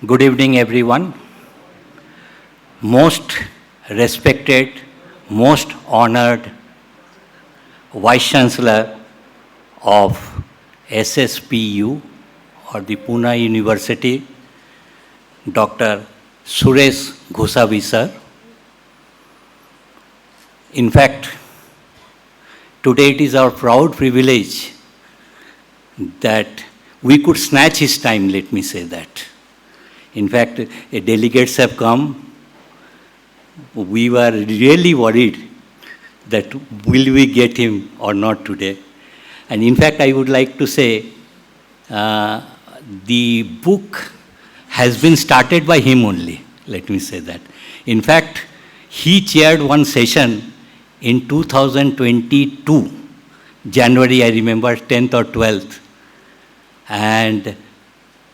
Good evening, everyone. Most respected, most honored Vice Chancellor of SSPU or the Pune University, Dr. Suresh Gosavi, sir. In fact, today it is our proud privilege that we could snatch his time, let me say that. In fact, delegates have come. We were really worried that will we get him or not today. And in fact, I would like to say the book has been started by him only, let me say that. In fact, he chaired one session in 2022, January, I remember, 10th or 12th. And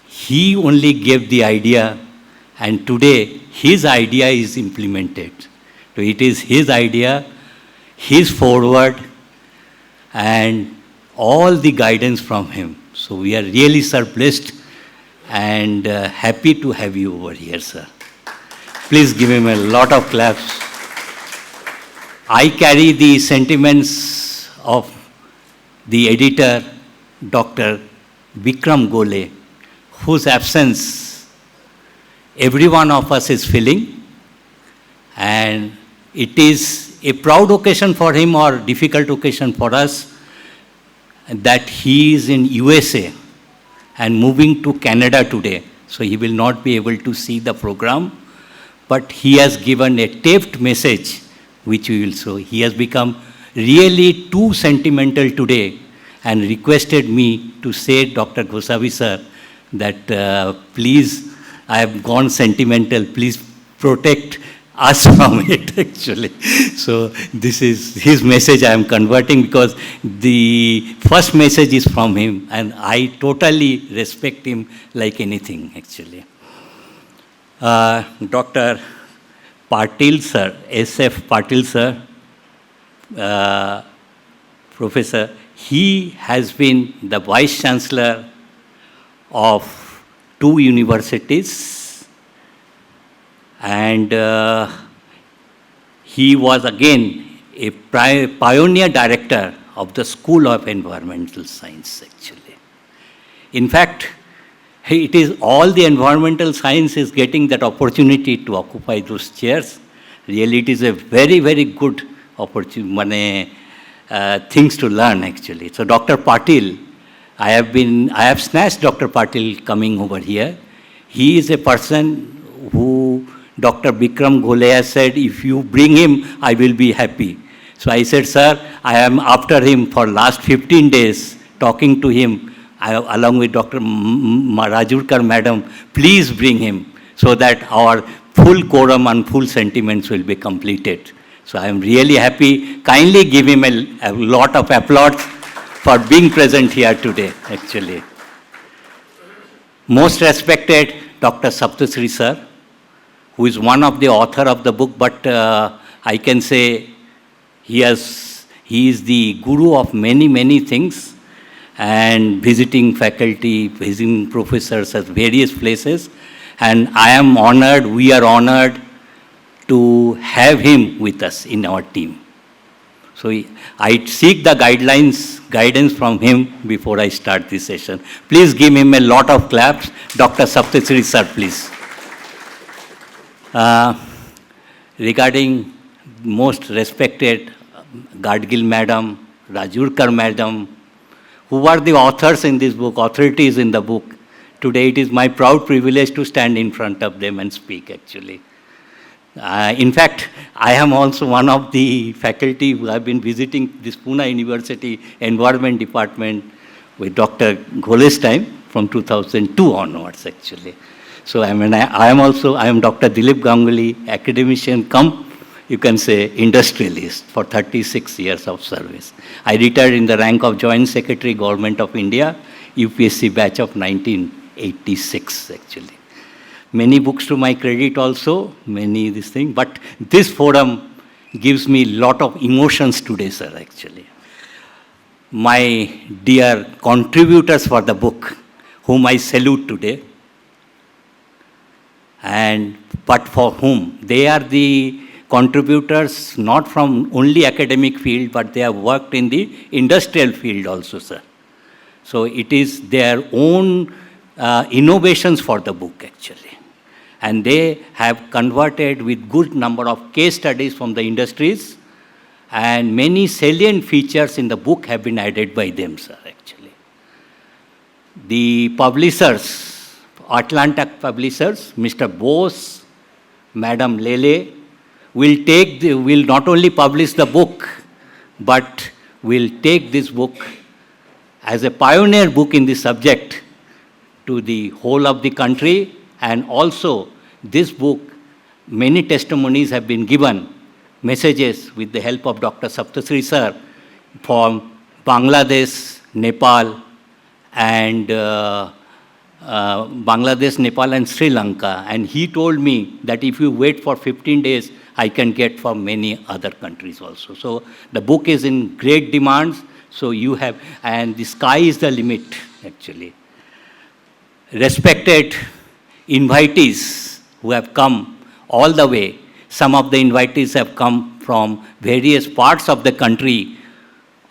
he only gave the idea, and today his idea is implemented. So it is his idea, his forward, and all the guidance from him. So we are really, sir, blessed and happy to have you over here, sir. Please give him a lot of claps. I carry the sentiments of the editor, Dr. Vikram Gole, whose absence every one of us is feeling, and it is a proud occasion for him or difficult occasion for us that he is in USA and moving to Canada today, so he will not be able to see the program, but he has given a taped message which we will show. He has become really too sentimental today and requested me to say, Dr. Gosavi, sir, that please, I have gone sentimental, please protect us from it, actually. So this is his message I am converting, because the first message is from him, and I totally respect him like anything, actually. Dr. Patil, sir, SF Patil, sir, Professor, he has been the Vice Chancellor of 2 universities, and he was again a pioneer director of the School of Environmental Science, actually. In fact, it is all the environmental science is getting that opportunity to occupy those chairs. Really, it is a very, very good opportunity, things to learn, actually. So Dr. Patil, I have snatched Dr. Patil coming over here. He is a person who Dr. Vikram Gole has said, if you bring him, I will be happy. So I said, sir, I am after him for last 15 days, talking to him, along with Dr. Rajurkar madam, please bring him so that our full quorum and full sentiments will be completed. So I am really happy. Kindly give him a lot of applause for being present here today, actually. Most respected Dr. Saptarshi, sir, who is one of the author of the book, but I can say he is the guru of many, many things, and visiting faculty, visiting professors at various places. And I am honored, we are honored to have him with us in our team. So I seek the guidance from him before I start this session. Please give him a lot of claps. Dr. Saptarshi, sir, please. Regarding most respected Gadgil madam, Rajurkar madam, who are the authors in this book, authorities in the book. Today it is my proud privilege to stand in front of them and speak, actually. In fact, I am also one of the faculty who have been visiting this Pune University Environment Department with Dr. Gole's time from 2002 onwards, actually. So I am Dr. Dilip Ganguly, academician come, you can say, industrialist for 36 years of service. I retired in the rank of Joint Secretary, Government of India, UPSC batch of 1986, actually. Many books to my credit also, many this thing, but this forum gives me a lot of emotions today, sir, actually. My dear contributors for the book, whom I salute today, and but for whom? They are the contributors not from only academic field, but they have worked in the industrial field also, sir. So it is their own innovations for the book, actually. And they have converted with good number of case studies from the industries, and many salient features in the book have been added by them, sir, actually. The publishers, Atlanta publishers, Mr. Bose, Madam Lele, will not only publish the book, but will take this book as a pioneer book in this subject to the whole of the country. And also, this book, many testimonies have been given, messages with the help of Dr. Saptarshi sir from Bangladesh, Nepal, and Sri Lanka. And he told me that if you wait for 15 days, I can get from many other countries also. So the book is in great demands. So you have, and the sky is the limit, actually. Respected invitees who have come all the way. Some of the invitees have come from various parts of the country.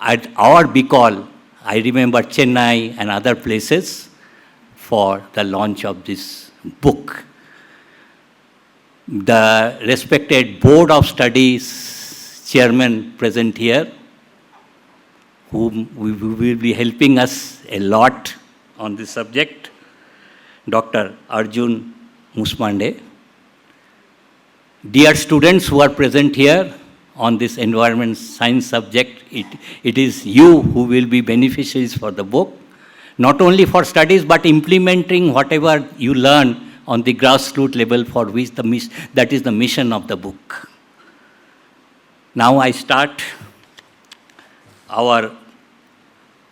At our call, I remember Chennai and other places for the launch of this book. The respected Board of Studies chairman present here, whom will be helping us a lot on this subject, Dr. Arjun Musmande. Dear students who are present here on this environment science subject, it is you who will be beneficiaries for the book, not only for studies, but implementing whatever you learn on the grassroots level, for which that is the mission of the book. Now I start our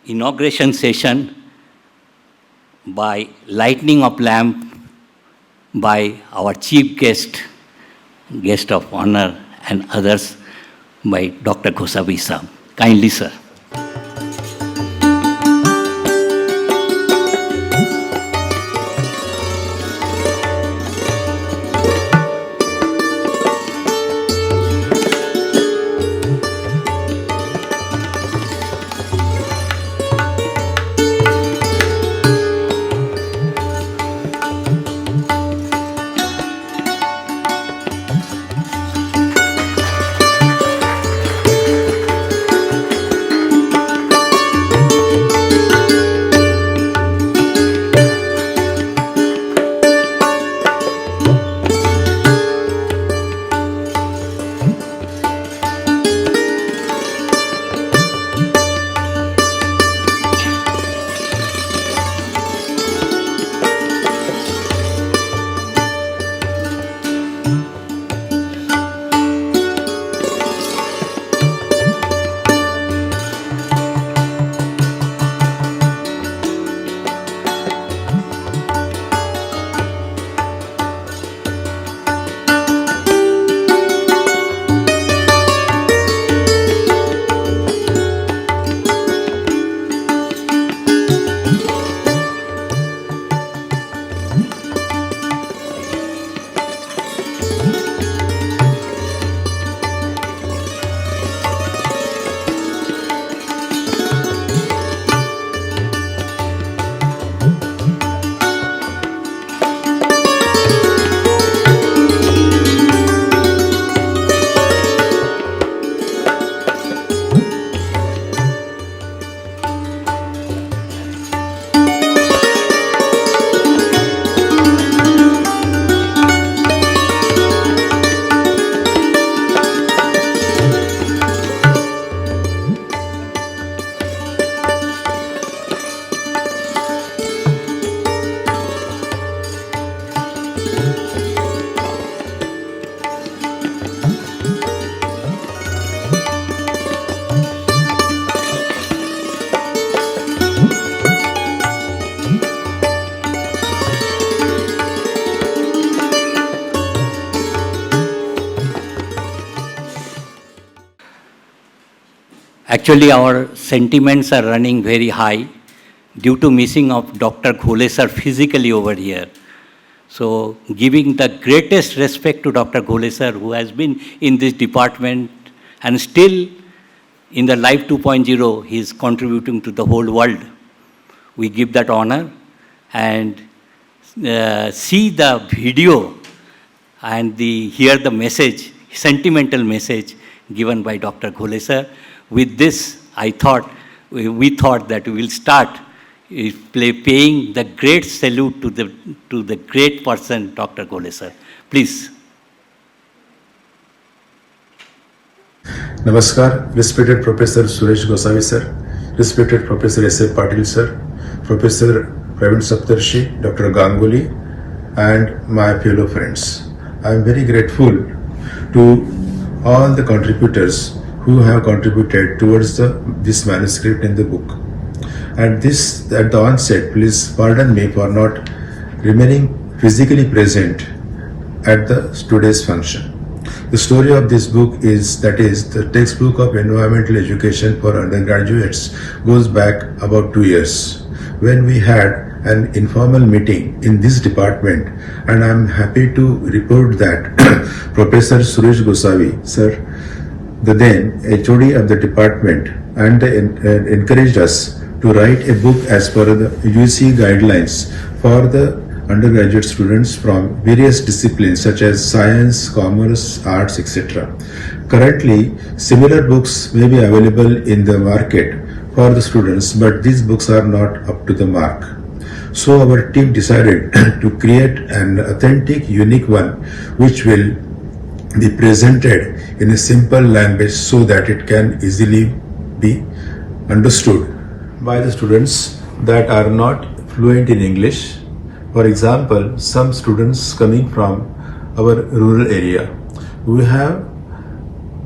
inauguration session by lighting of lamp by our chief guest of honor, and others by Dr. Gosavi sir. Kindly, sir. Actually, our sentiments are running very high due to missing of Dr. Phule sir physically over here. So giving the greatest respect to Dr. Ghole sir, who has been in this department and still in the Life 2.0, he is contributing to the whole world. We give that honor and see the video and hear the message, sentimental message given by Dr. Ghole sir. With this, we thought that we will start paying the great salute to the great person, Dr. Ghole sir. Please. Namaskar, respected Professor Suresh Gosavi sir, respected Professor S.A. Patil sir, Professor Praveen Saptarshi, Dr. Ganguly, and my fellow friends. I am very grateful to all the contributors who have contributed towards this manuscript in the book. And this, at the onset, please pardon me for not remaining physically present at today's function. The story of this book is the textbook of environmental education for undergraduates goes back about 2 years when we had an informal meeting in this department, and I am happy to report that Professor Suresh Gosavi, sir, the then HOD of the department, and encouraged us to write a book as per the UGC guidelines for the undergraduate students from various disciplines such as science, commerce, arts, etc. Currently, similar books may be available in the market for the students, but these books are not up to the mark. So our team decided to create an authentic, unique one which will be presented in a simple language so that it can easily be understood by the students that are not fluent in English. For example, some students coming from our rural area, we have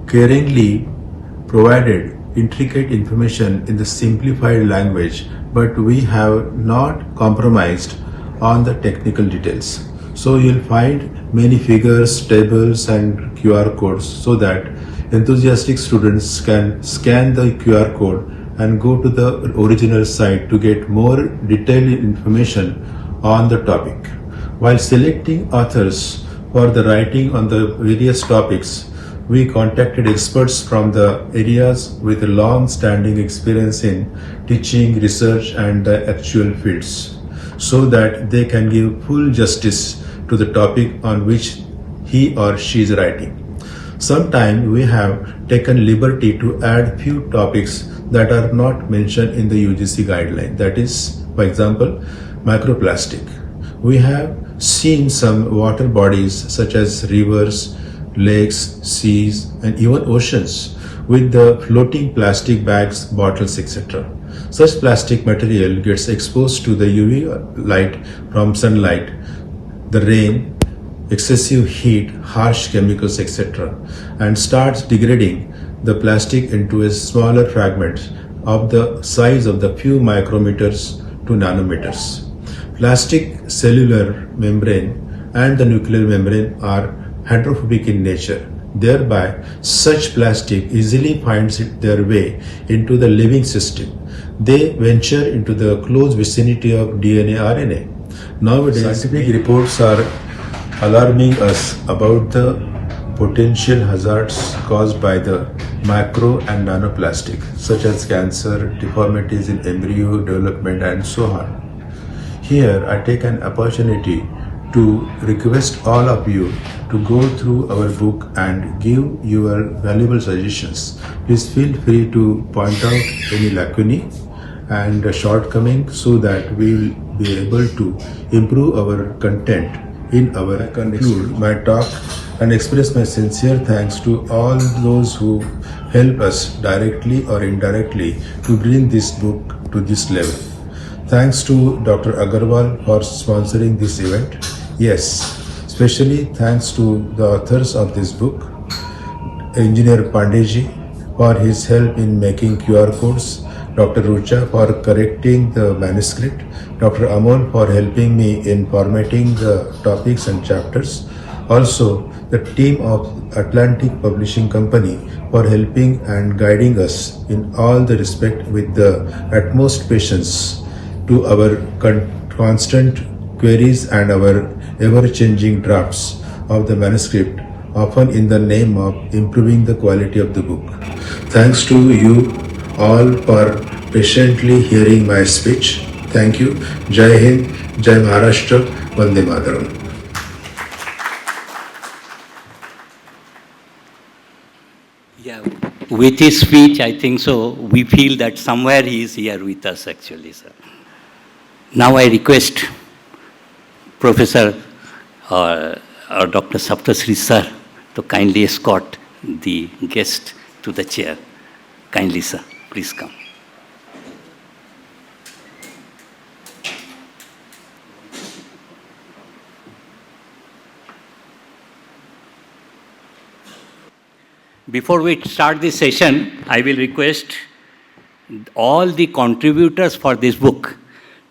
caringly provided intricate information in the simplified language, but we have not compromised on the technical details. So you'll find many figures, tables and QR codes so that enthusiastic students can scan the QR code and go to the original site to get more detailed information on the topic. While selecting authors for the writing on the various topics, we contacted experts from the areas with a long-standing experience in teaching, research and the actual fields, so that they can give full justice to the topic on which he or she is writing. Sometimes we have taken liberty to add few topics that are not mentioned in the UGC guideline. That is, for example, microplastic. We have seen some water bodies such as rivers, lakes, seas and even oceans with the floating plastic bags, bottles, etc. Such plastic material gets exposed to the UV light from sunlight, the rain, excessive heat, harsh chemicals, etc. and starts degrading the plastic into a smaller fragment of the size of the few micrometers to nanometers. Plastic cellular membrane and the nuclear membrane are hydrophobic in nature. Thereby, such plastic easily finds their way into the living system. They venture into the close vicinity of DNA, RNA. Nowadays, scientific reports are alarming us about the potential hazards caused by the micro and nanoplastic, such as cancer, deformities in embryo development and so on. Here I take an opportunity to request all of you to go through our book and give your valuable suggestions. Please feel free to point out any lacunae and shortcoming so that we will be able to improve our content in our. I conclude my talk and express my sincere thanks to all those who help us directly or indirectly to bring this book to this level. Thanks to Dr. Agarwal for sponsoring this event. Yes, especially thanks to the authors of this book, Engineer Pandeyji for his help in making QR codes, Dr. Rucha for correcting the manuscript, Dr. Amol for helping me in formatting the topics and chapters. Also, the team of Atlantic Publishing Company for helping and guiding us in all the respect with the utmost patience to our constant queries and our ever-changing drafts of the manuscript, often in the name of improving the quality of the book. Thanks to you all for patiently hearing my speech. Thank you. Jai Hind, Jai Maharashtra, Vande Mataram. Yeah, with his speech, I think so, we feel that somewhere he is here with us actually, sir. Now I request Professor Dr. Saptarshi sir to kindly escort the guest to the chair. Kindly, sir, please come. Before we start this session, I will request all the contributors for this book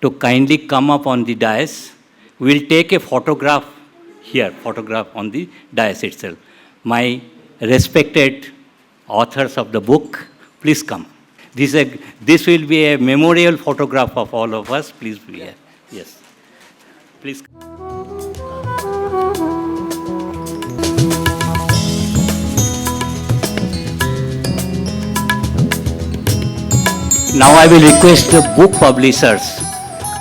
to kindly come up on the dais. We'll take a photograph here, photograph on the dais itself. My respected authors of the book, please come. This will be a memorial photograph of all of us. Please be here. Yes. Please. Now I will request the book publishers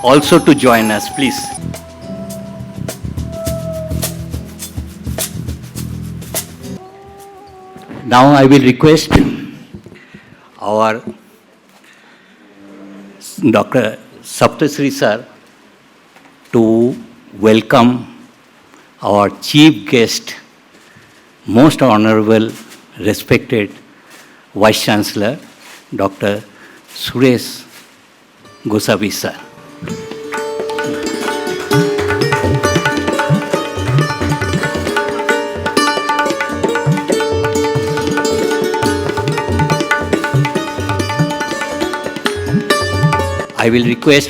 also to join us, please. Now I will request our Dr. Saptarshi sir to welcome our chief guest, most honorable, respected Vice Chancellor, Dr. Suresh Gosavi sir. I will request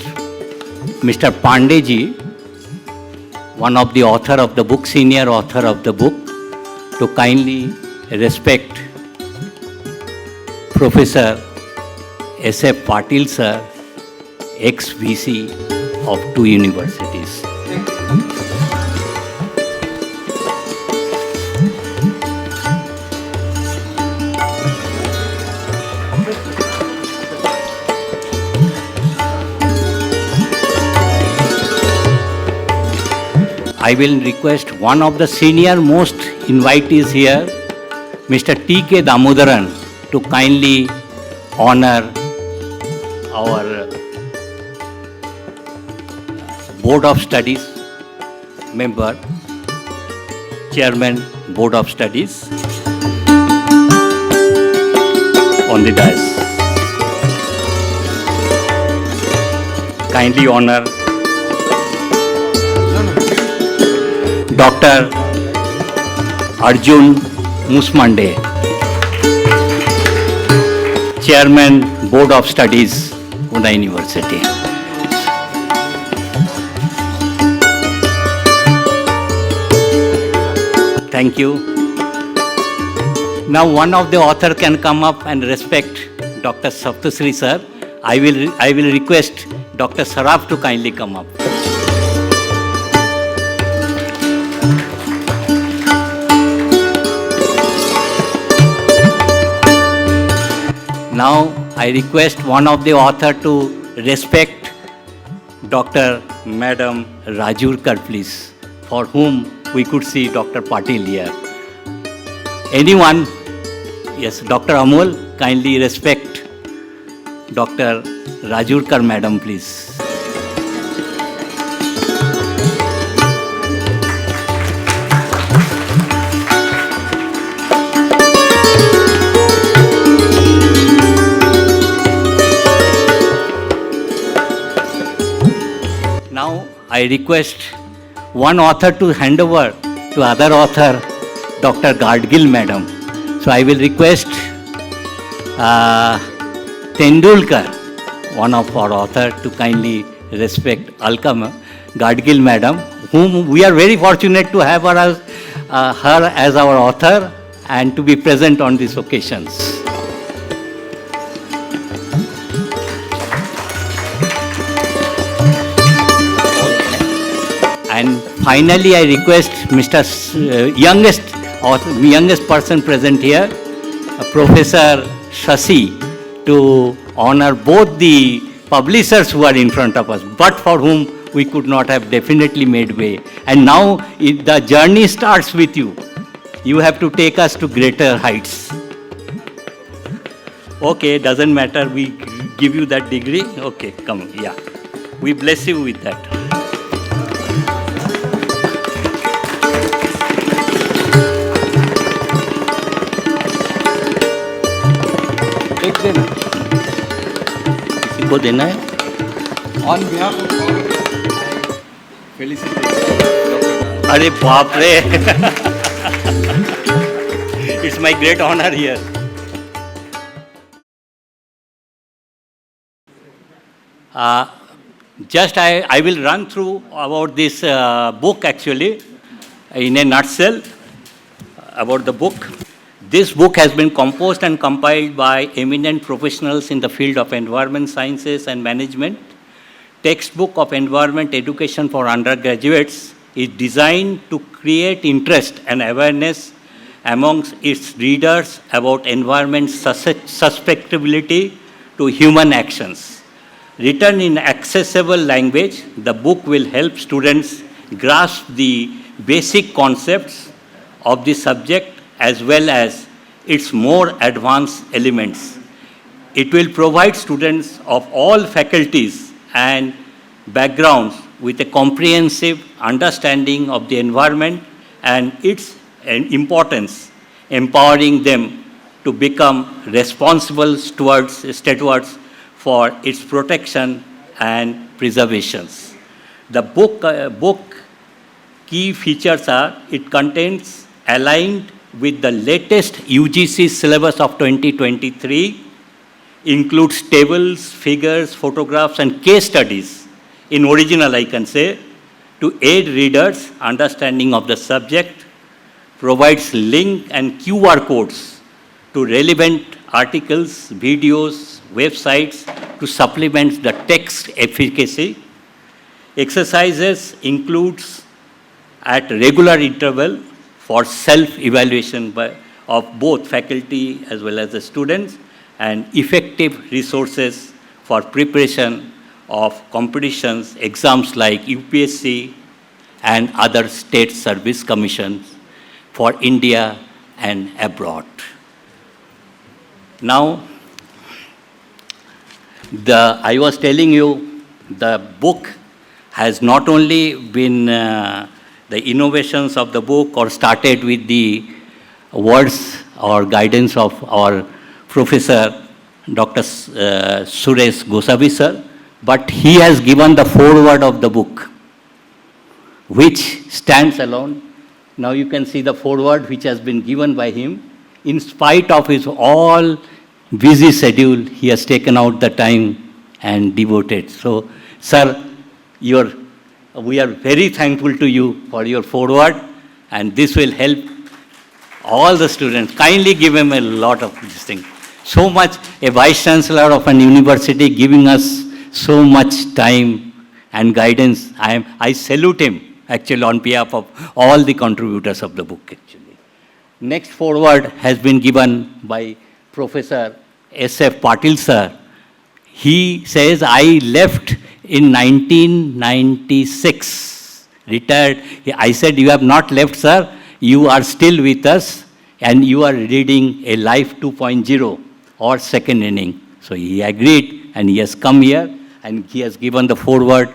Mr. Pandey, one of the author of the book, senior author of the book, to kindly respect Professor S.F. Patil sir, ex-VC of 2 universities. I will request one of the senior most invitees here, Mr. T.K. Damodaran, to kindly honor our Board of Studies member, Chairman, Board of Studies, on the dais. Kindly honor Dr. Arjun Musmande, Chairman, Board of Studies, Pune University. Thank you. Now one of the author can come up and respect Dr. Saptarshi sir. I will request Dr. Saraf to kindly come up. Now I request one of the author to respect Dr. Madam Rajurkar, please, for whom we could see Dr. Patil here. Anyone? Yes, Dr. Amol, kindly respect Dr. Rajurkar, madam, please. Now I request one author to hand over to other author, Dr. Gadgil, madam. So I will request Tendulkar, one of our author, to kindly respect Alka Gadgil, madam, whom we are very fortunate to have her as our author and to be present on these occasions. And finally, I request Mr. Youngest person present here, Professor Shashi, to honor both the publishers who are in front of us, but for whom we could not have definitely made way. And now the journey starts with you. You have to take us to greater heights. Okay, doesn't matter. We give you that degree. Okay, come. Yeah. We bless you with that. एक देना, किसी को देना है? On behalf of all, felicitate Dr. अरे बाप रे! It's my great honor here. Just I will run through about this book actually in a nutshell about the book. This book has been composed and compiled by eminent professionals in the field of environment sciences and management. Textbook of environment education for undergraduates is designed to create interest and awareness amongst its readers about environment susceptibility to human actions. Written in accessible language, the book will help students grasp the basic concepts of the subject as well as its more advanced elements. It will provide students of all faculties and backgrounds with a comprehensive understanding of the environment and its importance, empowering them to become responsible stewards for its protection and preservation. The book key features are, it contains aligned with the latest UGC syllabus of 2023, includes tables, figures, photographs, and case studies in original, I can say, to aid readers' understanding of the subject, provides link and QR codes to relevant articles, videos, websites to supplement the text efficacy. Exercises includes at regular interval for self-evaluation of both faculty as well as the students, and effective resources for preparation of competitions, exams like UPSC and other state service commissions for India and abroad. Now, I was telling you, the book has not only been the innovations of the book or started with the words or guidance of our Professor Dr. Suresh Gosavi sir, but he has given the foreword of the book, which stands alone. Now you can see the foreword which has been given by him. In spite of his all busy schedule, he has taken out the time and devoted. So, sir, we are very thankful to you for your foreword, and this will help all the students. Kindly give him a lot of this thing. So much, a vice chancellor of an university giving us so much time and guidance. I salute him actually on behalf of all the contributors of the book actually. Next foreword has been given by Professor S.F. Patil sir. He says, I left in 1996, retired. I said, you have not left, sir. You are still with us, and you are reading a Life 2.0 or second inning. So he agreed, and he has come here, and he has given the foreword,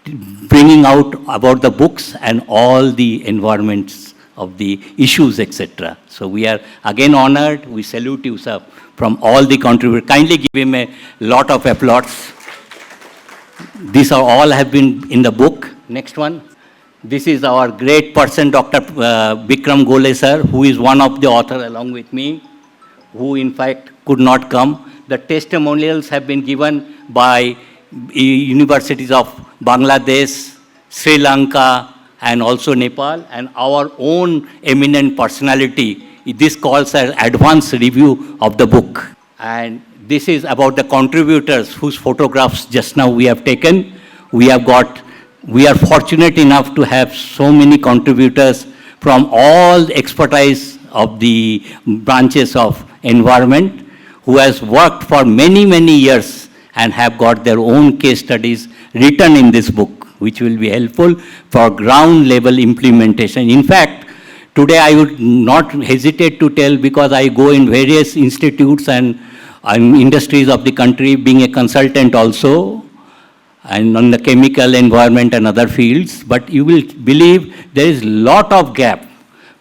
bringing out about the books and all the environments of the issues, etc. So we are again honored. We salute you, sir, from all the contributors. Kindly give him a lot of applause. These are all have been in the book. Next one. This is our great person, Dr. Bikram Gole sir, who is one of the authors along with me, who in fact could not come. The testimonials have been given by universities of Bangladesh, Sri Lanka, and also Nepal, and our own eminent personality. This calls an advanced review of the book. And this is about the contributors whose photographs just now we have taken. We have got we are fortunate enough to have so many contributors from all the expertise of the branches of environment who has worked for many, many years and have got their own case studies written in this book, which will be helpful for ground level implementation. In fact, today I would not hesitate to tell, because I go in various institutes and industries of the country, being a consultant also, and on the chemical, environment and other fields, but you will believe there is lot of gap.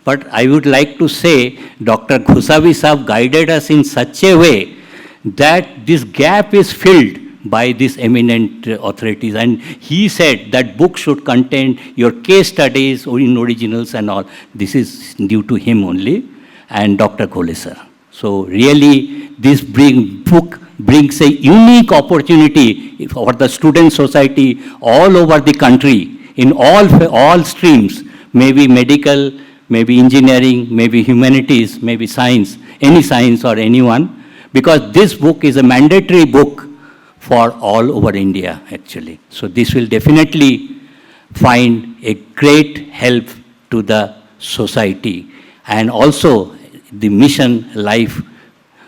But I would like to say, Dr. Gosavi Sahab guided us in such a way that this gap is filled by these eminent authorities. And he said that book should contain your case studies in originals and all. This is due to him only, and Dr. Phule sir. So really, this book brings a unique opportunity for the student society all over the country, in all streams, maybe medical, maybe engineering, maybe humanities, maybe science, any science or anyone, because this book is a mandatory book for all over India, actually. So this will definitely find a great help to the society, and also the mission life,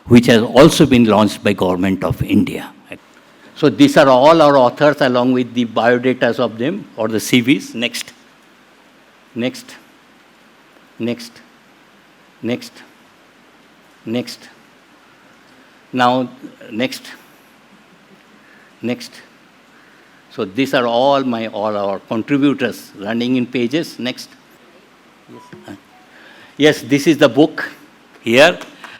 which has also been launched by Government of India. So these are all our authors along with the biodatas of them, or the CVs. Next. Next. Next. Next. Next. Now, next. Next. So these are all our contributors running in pages. Next. Yes, this is the book here.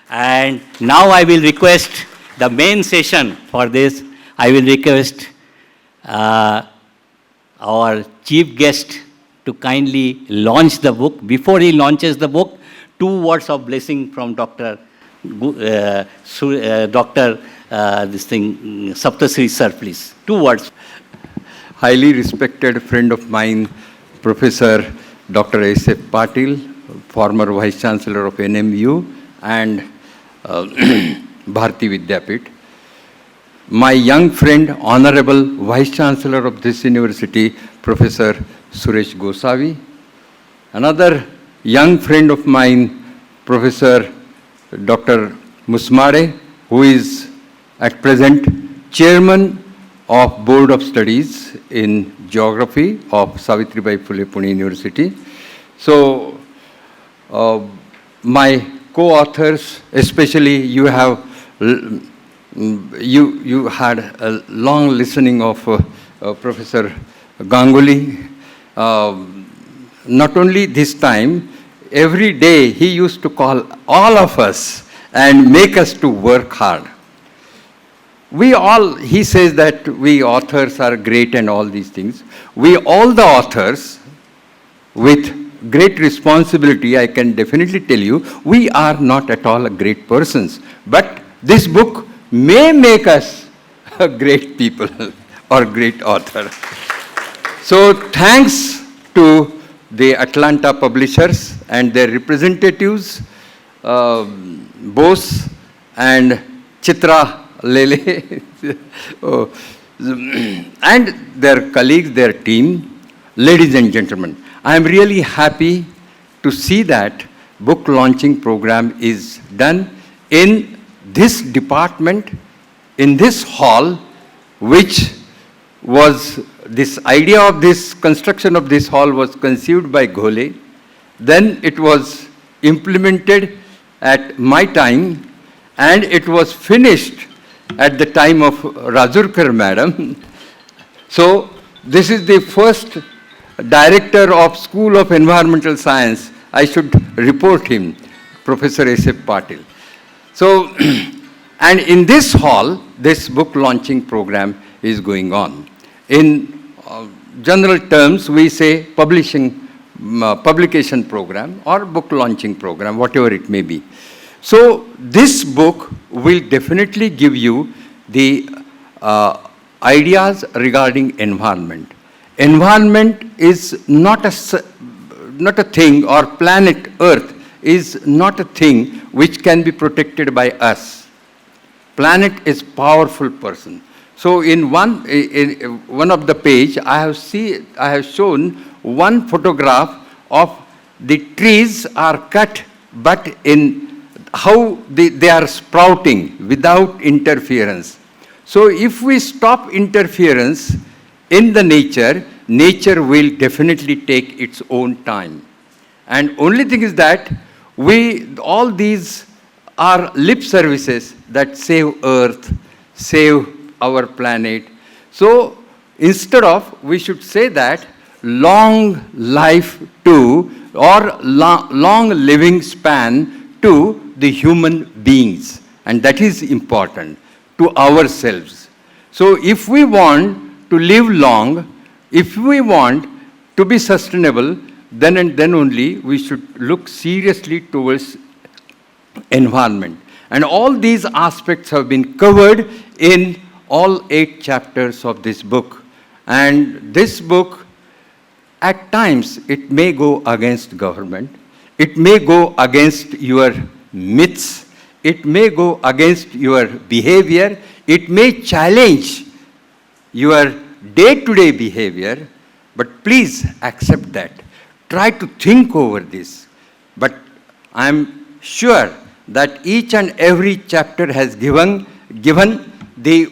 And now I will request the main session for this. I will request our chief guest to kindly launch the book. Before he launches the book, 2 words of blessing from Dr. Saptarshi sir, please. 2 words. Highly respected friend of mine, Professor Dr. S.F. Patil, former Vice Chancellor of NMU and Bharati Vidyapit. My young friend, Honorable Vice Chancellor of this university, Professor Suresh Gosavi. Another young friend of mine, Professor Dr. Musmare, who is at present Chairman of Board of Studies in Geography of Savitribai Phule Pune University. So, my co-authors, especially you have, you had a long listening of Professor Ganguly. Not only this time, every day he used to call all of us and make us to work hard. We all, he says that we authors are great and all these things. We all the authors, with great responsibility, I can definitely tell you, we are not at all great persons. But this book may make us a great people or great author. So thanks to the Atlanta publishers and their representatives, Bose and Chitra Lele, and their colleagues, their team. Ladies and gentlemen, I am really happy to see that book launching program is done in this department, in this hall, which was, this idea of this construction of this hall was conceived by Ghole. Then it was implemented at my time, and it was finished at the time of Rajurkar madam. So this is the first director of School of Environmental Science. I should report him, Professor S.F. Patil. So, and in this hall, this book launching program is going on. In general terms, we say publication program or book launching program, whatever it may be. So this book will definitely give you the ideas regarding environment. Environment is not a thing, or planet Earth is not a thing which can be protected by us. Planet is powerful person. So in one of the page, I have shown one photograph of the trees are cut, but in how they are sprouting without interference. So if we stop interference in the nature, nature will definitely take its own time. And only thing is that all these are lip services that save Earth, save our planet. So instead of, we should say that long life to, or long living span to the human beings. And that is important, to ourselves. So if we want to live long, if we want to be sustainable, then and then only we should look seriously towards environment. And all these aspects have been covered in all 8 chapters of this book. And this book, at times, it may go against government. It may go against your myths. It may go against your behavior. It may challenge your day-to-day behavior. But please accept that. Try to think over this. But I'm sure that each and every chapter has given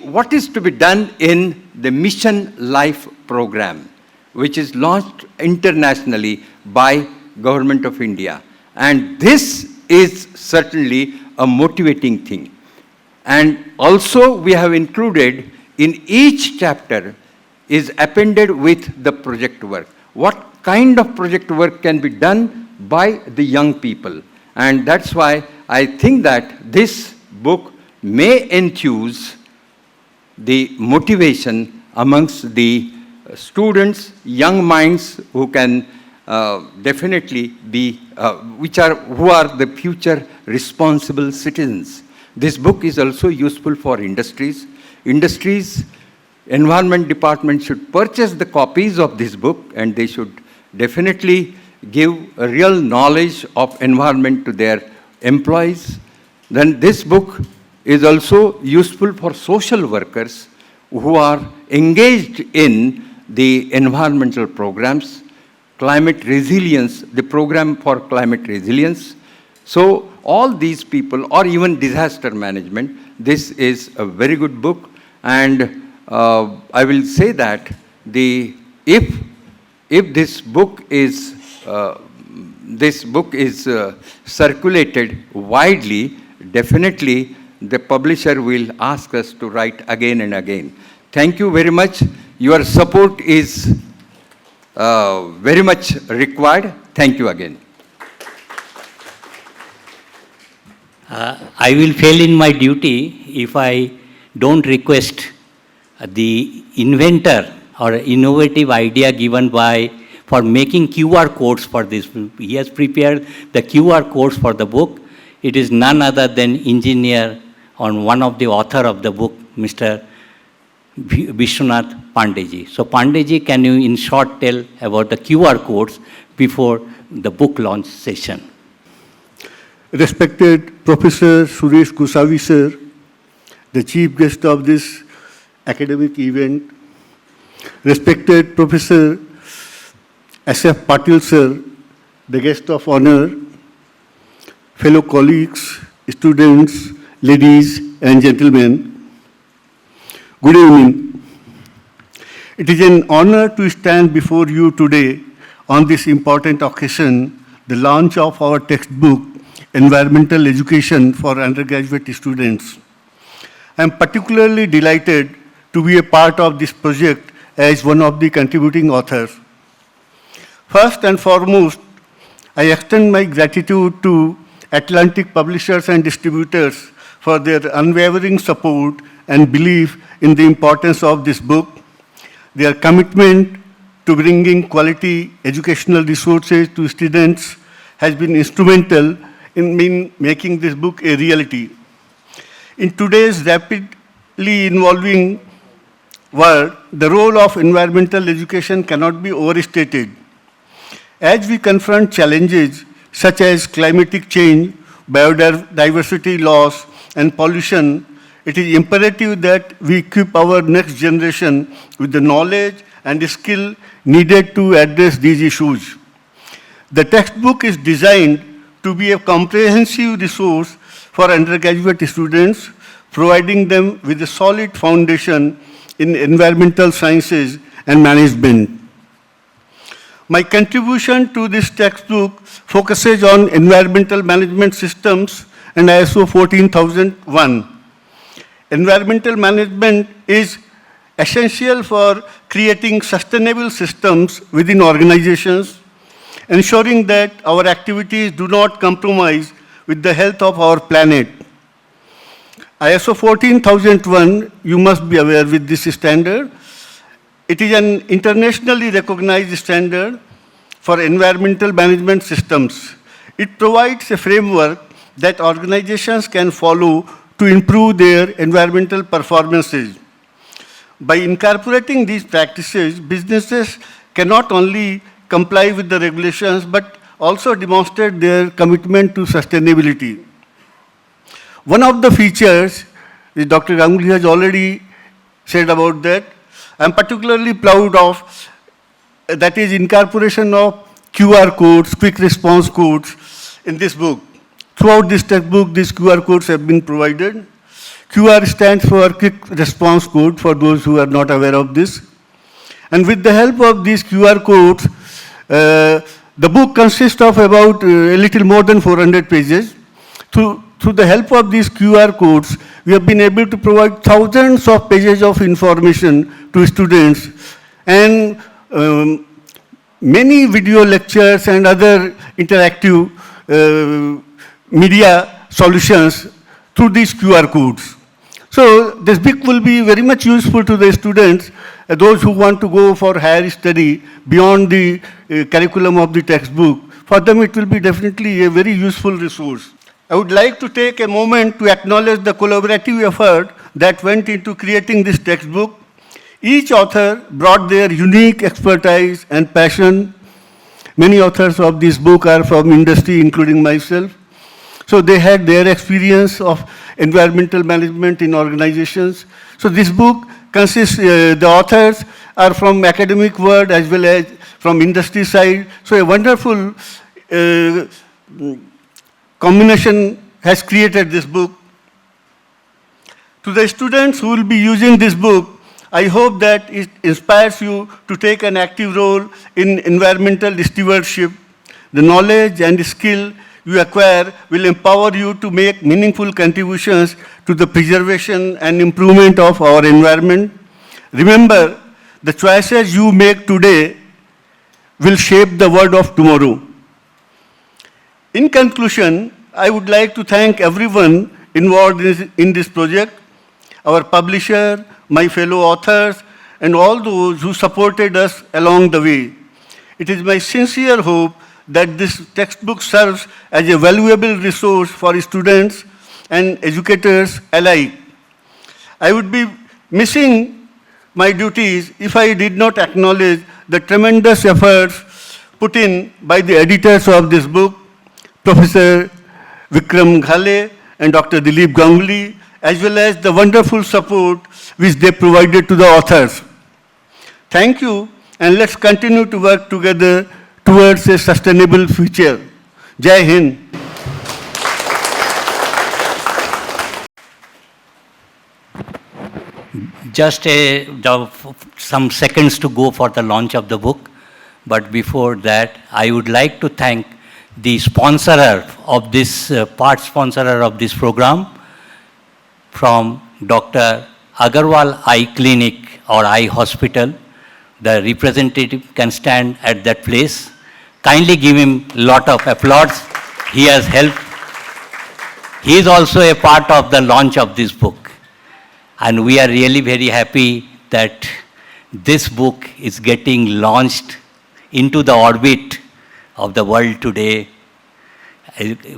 what is to be done in the Mission Life program, which is launched internationally by Government of India. And this is certainly a motivating thing. And also we have included in each chapter is appended with the project work. What kind of project work can be done by the young people? And that's why I think that this book may enthuse the motivation amongst the students, young minds who can definitely be, who are the future responsible citizens. This book is also useful for industries. Industries, environment department should purchase the copies of this book, and they should definitely give a real knowledge of environment to their employees. Then this book is also useful for social workers who are engaged in the environmental programs, climate resilience, the program for climate resilience. So all these people, or even disaster management, this is a very good book. And I will say that if this book is circulated widely, definitely the publisher will ask us to write again and again. Thank you very much. Your support is very much required. Thank you again. I will fail in my duty if I don't request the inventor or innovative idea given for making QR codes for this. He has prepared the QR codes for the book. It is none other than engineer on one of the author of the book, Mr. Vishwanath Pandeji. So Pandeji, can you in short tell about the QR codes before the book launch session? Respected Professor Suresh Gosavi sir, the chief guest of this academic event, respected Professor S.F. Patil sir, the guest of honor, fellow colleagues, students, ladies and gentlemen, good evening. It is an honor to stand before you today on this important occasion, the launch of our textbook, Environmental Education for Undergraduate Students. I am particularly delighted to be a part of this project as one of the contributing authors. First and foremost, I extend my gratitude to Atlantic Publishers and Distributors for their unwavering support and belief in the importance of this book. Their commitment to bringing quality educational resources to students has been instrumental in making this book a reality. In today's rapidly evolving world, the role of environmental education cannot be overstated. As we confront challenges such as climatic change, biodiversity loss, and pollution, it is imperative that we equip our next generation with the knowledge and the skill needed to address these issues. The textbook is designed to be a comprehensive resource for undergraduate students, providing them with a solid foundation in environmental sciences and management. My contribution to this textbook focuses on environmental management systems and ISO 14001. Environmental management is essential for creating sustainable systems within organizations, ensuring that our activities do not compromise with the health of our planet. ISO 14001, you must be aware with this standard. It is an internationally recognized standard for environmental management systems. It provides a framework that organizations can follow to improve their environmental performances. By incorporating these practices, businesses can not only comply with the regulations, but also demonstrate their commitment to sustainability. One of the features, Dr. Ganguly has already said about that, I'm particularly proud of, that is incorporation of QR codes, quick response codes in this book. Throughout this textbook, these QR codes have been provided. QR stands for quick response code for those who are not aware of this. And with the help of these QR codes, the book consists of about a little more than 400 pages. Through the help of these QR codes, we have been able to provide thousands of pages of information to students and many video lectures and other interactive media solutions through these QR codes. So this book will be very much useful to the students, those who want to go for higher study beyond the curriculum of the textbook. For them, it will be definitely a very useful resource. I would like to take a moment to acknowledge the collaborative effort that went into creating this textbook. Each author brought their unique expertise and passion. Many authors of this book are from industry, including myself. So they had their experience of environmental management in organizations. So this book consists, the authors are from academic world as well as from industry side. So a wonderful combination has created this book. To the students who will be using this book, I hope that it inspires you to take an active role in environmental stewardship. The knowledge and skill you acquire will empower you to make meaningful contributions to the preservation and improvement of our environment. Remember, the choices you make today will shape the world of tomorrow. In conclusion, I would like to thank everyone involved in this project, our publisher, my fellow authors, and all those who supported us along the way. It is my sincere hope that this textbook serves as a valuable resource for students and educators alike. I would be missing my duties if I did not acknowledge the tremendous efforts put in by the editors of this book, Professor Vikram Ghale and Dr. Dilip Ganguly, as well as the wonderful support which they provided to the authors. Thank you, and let's continue to work together towards a sustainable future. Jai Hind. Just some seconds to go for the launch of the book. But before that, I would like to thank the sponsorer of this, part sponsorer of this program, from Dr. Agarwal Eye Clinic or Eye Hospital. The representative can stand at that place. Kindly give him a lot of applause. He has helped. He is also a part of the launch of this book. And we are really very happy that this book is getting launched into the orbit of the world today,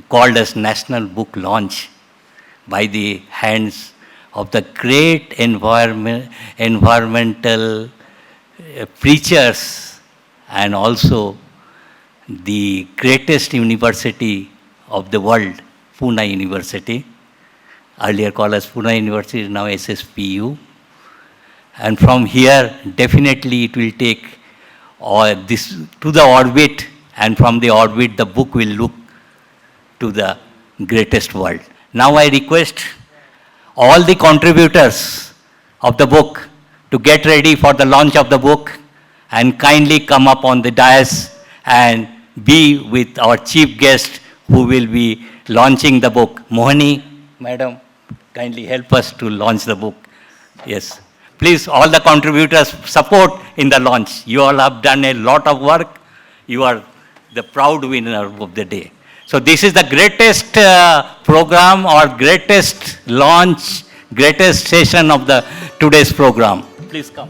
called as National Book Launch, by the hands of the great environmental preachers and also the greatest university of the world, Pune University. earlier called as Pune University, now SSPU. And from here, definitely it will take this to the orbit, and from the orbit, the book will look to the greatest world. Now I request all the contributors of the book to get ready for the launch of the book and kindly come up on the dais and be with our chief guest who will be launching the book. Mohani, madam, kindly help us to launch the book. Yes. Please, all the contributors, support in the launch. You all have done a lot of work. You are the proud winner of the day. So this is the greatest program or greatest launch, greatest session of the today's program. Please come.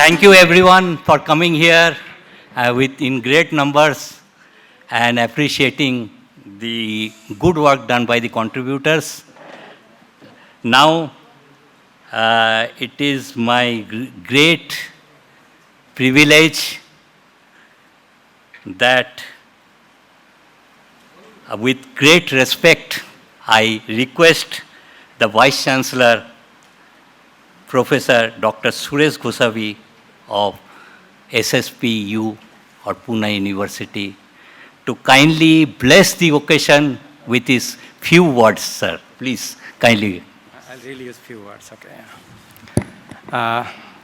Thank you everyone for coming here in great numbers and appreciating the good work done by the contributors. Now, it is my great privilege that with great respect, I request the Vice Chancellor, Professor Dr. Suresh Gosavi of SSPU or Pune University to kindly bless the occasion with his few words, sir. Please, kindly. I'll really use few words, okay.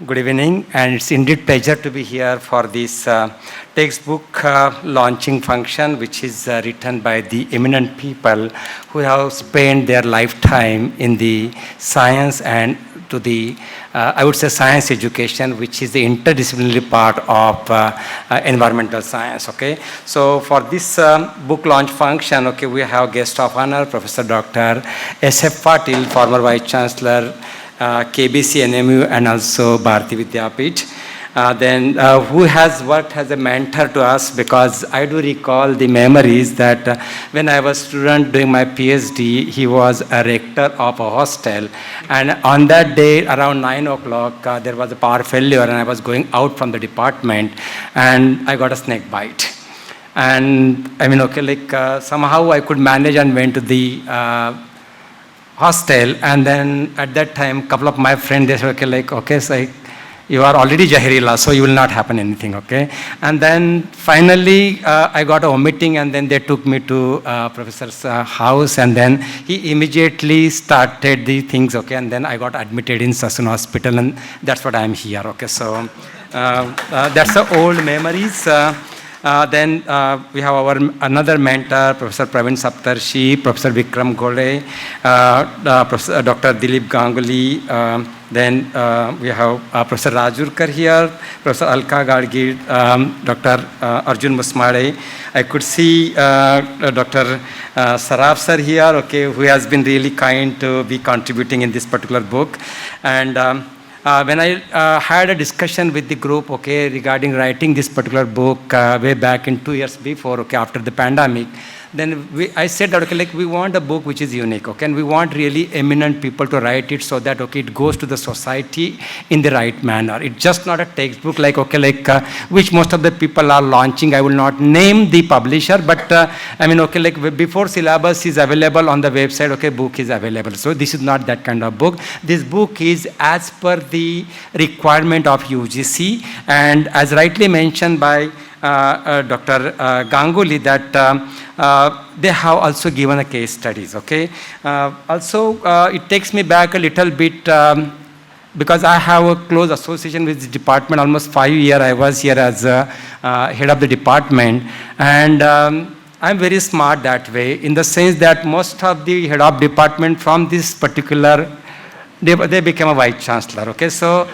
Good evening, and it's indeed pleasure to be here for this textbook launching function, which is written by the eminent people who have spent their lifetime in the science and to the, I would say, science education, which is the interdisciplinary part of environmental science, okay. So for this book launch function, okay, we have guest of honor, Professor Dr. S.F. Patil, former Vice Chancellor, KBC, NMU, and also Bharati Vidyapith. Who has worked as a mentor to us, because I do recall the memories that when I was a student doing my PhD, he was a rector of a hostel, and on that day around 9 o'clock there was a power failure and I was going out from the department and I got a snake bite. And I mean, okay, like somehow I could manage and went to the hostel, and then at that time couple of my friends, they said, okay, like, okay, so you are already Jahirila, so you will not happen anything, okay. And then finally I got a vomiting, and then they took me to professor's house, and then he immediately started the things, okay, and then I got admitted in Sassoon Hospital, and that's what I am here, okay. So that's the old memories. Then we have our another mentor, Professor Praveen Saptarshi, Professor Vikram Gole, Professor Dr. Dilip Ganguly. Then we have Professor Rajurkar here, Professor Alka Gadgir, Dr. Arjun Musmade. I could see Dr. Saraf sir here, okay, who has been really kind to be contributing in this particular book. And when I had a discussion with the group, okay, regarding writing this particular book way back in 2 years before, okay, after the pandemic, then I said that, okay, like we want a book which is unique, okay, and we want really eminent people to write it so that, okay, it goes to the society in the right manner. It's just not a textbook like, okay, like which most of the people are launching. I will not name the publisher, but I mean, okay, like before syllabus is available on the website, okay, book is available. So this is not that kind of book. This book is as per the requirement of UGC, and as rightly mentioned by Dr. Ganguly, that they have also given a case studies, okay. Also, it takes me back a little bit because I have a close association with the department. Almost 5 years I was here as head of the department, and I'm very smart that way, in the sense that most of the head of department from this particular, they became a vice chancellor, okay. So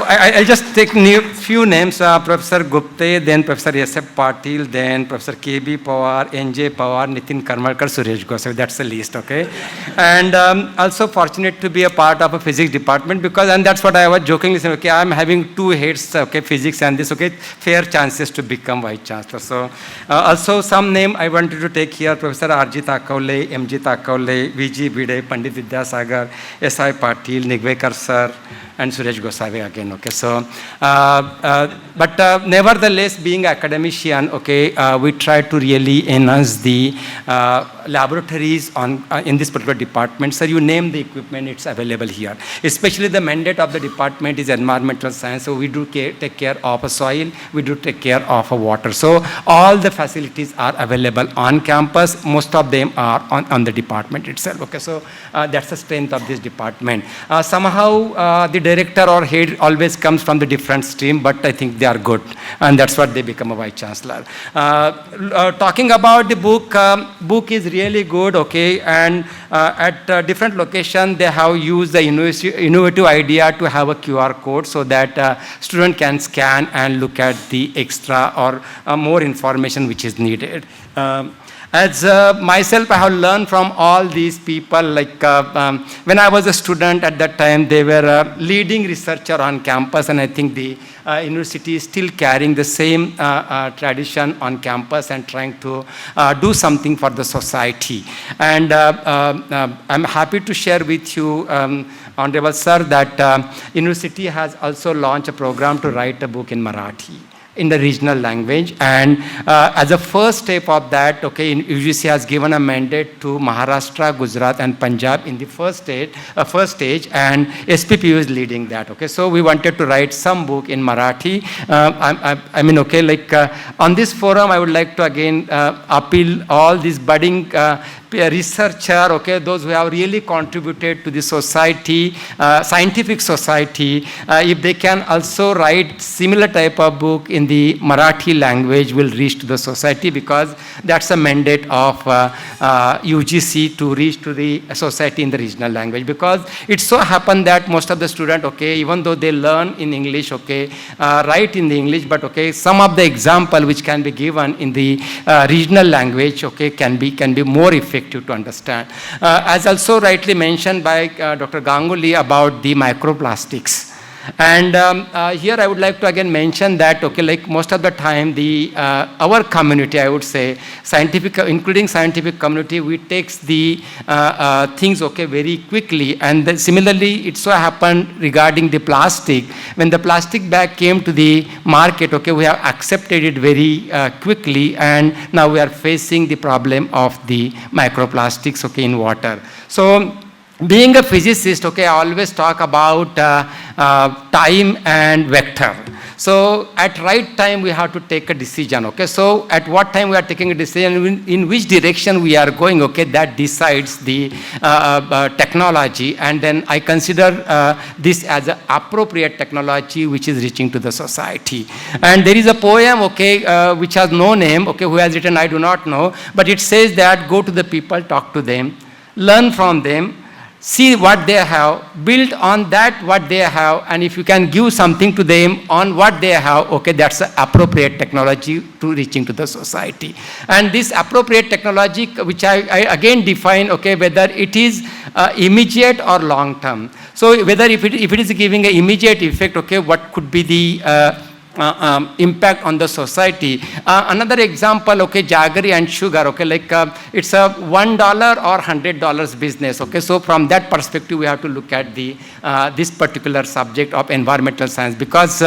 I'll just take few names, Professor Gupte, then Professor S.F. Patil, then Professor K.B. Pawar, N.J. Pawar, Nitin Karmalkar, Suresh Gosavi. That's the list, okay? And also fortunate to be a part of a physics department, because, and that's what I was jokingly saying, okay, I'm having 2 heads, okay, physics and this, okay, fair chances to become vice chancellor. So also some name I wanted to take here, Professor R.G. Takavle, M.G. Takavle, V.G. Bide, Pandit Vidyasagar, S.I. Patil, Nigvekar sir, and Suresh Gosavi again, okay. So, but nevertheless, being academician, okay, we try to really enhance the laboratories on in this particular department. So you name the equipment, it's available here. Especially the mandate of the department is environmental science, so we do take care of a soil, we do take care of a water. So all the facilities are available on campus. Most of them are on the department itself, okay. So that's the strength of this department. Somehow the director or head always comes from the different stream, but I think they are good, and that's what they become a vice chancellor. Talking about the book is really good, okay, and at different location they have used the innovative idea to have a QR code so that student can scan and look at the extra or more information which is needed. As myself, I have learned from all these people, like when I was a student at that time, they were a leading researcher on campus, and I think the university is still carrying the same tradition on campus and trying to do something for the society. And I'm happy to share with you, Honorable Sir, that university has also launched a program to write a book in Marathi, in the regional language, and as a first step of that, okay, UGC has given a mandate to Maharashtra, Gujarat, and Punjab in the first stage, and SPPPU is leading that, okay. So we wanted to write some book in Marathi. I mean, okay, like on this forum, I would like to again appeal all these budding researcher, okay, those who have really contributed to the society, scientific society, if they can also write similar type of book in the Marathi language, will reach to the society, because that's a mandate of UGC to reach to the society in the regional language. Because it so happened that most of the students, okay, even though they learn in English, okay, write in the English, but okay, some of the example which can be given in the regional language, okay, can be more effective to understand. As also rightly mentioned by Dr. Ganguly about the microplastics. And here I would like to again mention that, okay, like most of the time our community, I would say, scientific, including scientific community, we takes the things, okay, very quickly. And then similarly, it so happened regarding the plastic. When the plastic bag came to the market, okay, we have accepted it very quickly, and now we are facing the problem of the microplastics, okay, in water. So being a physicist, okay, I always talk about time and vector. So at right time, we have to take a decision, okay. So at what time we are taking a decision, in which direction we are going, okay, that decides the technology. And then I consider this as an appropriate technology which is reaching to the society. And there is a poem, okay, which has no name, okay, who has written, I do not know, but it says that go to the people, talk to them, learn from them, see what they have, build on that what they have, and if you can give something to them on what they have, okay, that's the appropriate technology to reaching to the society. And this appropriate technology, which I again define, okay, whether it is immediate or long term. So whether if it is giving an immediate effect, okay, what could be the impact on the society. Another example, okay, jaggery and sugar, okay, like it's a $1 or $100 business, okay. So from that perspective, we have to look at the this particular subject of environmental science, because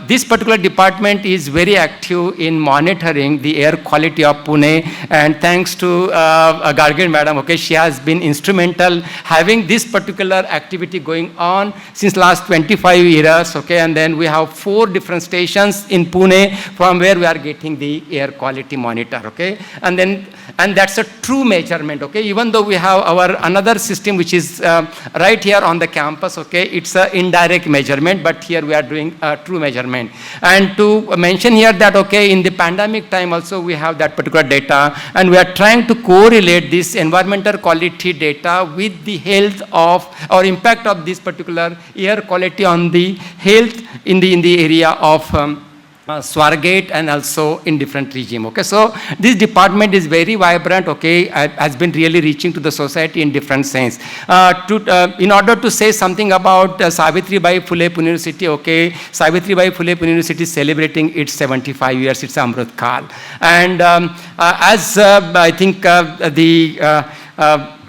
this particular department is very active in monitoring the air quality of Pune, and thanks to Gargin madam, okay, she has been instrumental having this particular activity going on since last 25 years, okay, and then we have 4 different stations in Pune from where we are getting the air quality monitor, okay, and that's a true measurement, okay, even though we have our another system which is right here on the campus, okay, it's an indirect measurement, but here we are doing a true measurement. And to mention here that, okay, in the pandemic time also we have that particular data, and we are trying to correlate this environmental quality data with the health of or impact of this particular air quality on the health in the area of Swargate and also in different regime, okay. So this department is very vibrant, okay, has been really reaching to the society in different sense. In order to say something about Savitribai Phule Pune University, okay, Savitribai Phule Pune University is celebrating its 75 years, it's Amrit Kal. And as I think the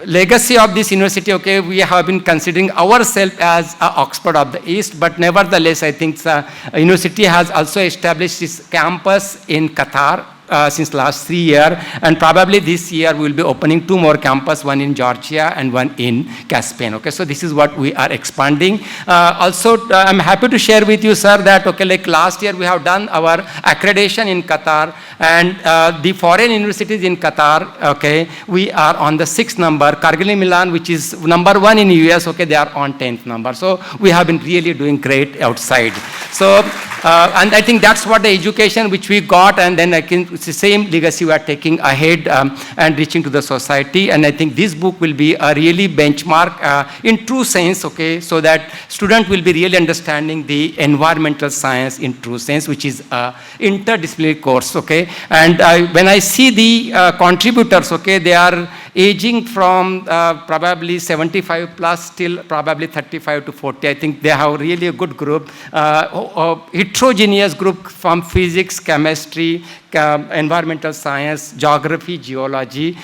legacy of this university, okay, we have been considering ourselves as Oxford of the East, but nevertheless, I think the university has also established its campus in Qatar since last 3 years, and probably this year we will be opening 2 more campuses, one in Georgia and one in Caspian, okay. So this is what we are expanding. Also, I'm happy to share with you, sir, that, okay, like last year we have done our accreditation in Qatar, and the foreign universities in Qatar, okay, we are on the 6th number. Cargill Milan, which is number 1 in US, okay, they are on 10th number. So we have been really doing great outside. So, and I think that's what the education which we got, and then I can, it's the same legacy we are taking ahead and reaching to the society. And I think this book will be a really benchmark in true sense, okay, so that student will be really understanding the environmental science in true sense, which is a interdisciplinary course, okay. And when I see the contributors, okay, they are aging from probably 75 plus till probably 35 to 40. I think they have really a good group, heterogeneous group from physics, chemistry, environmental science, geography, geology,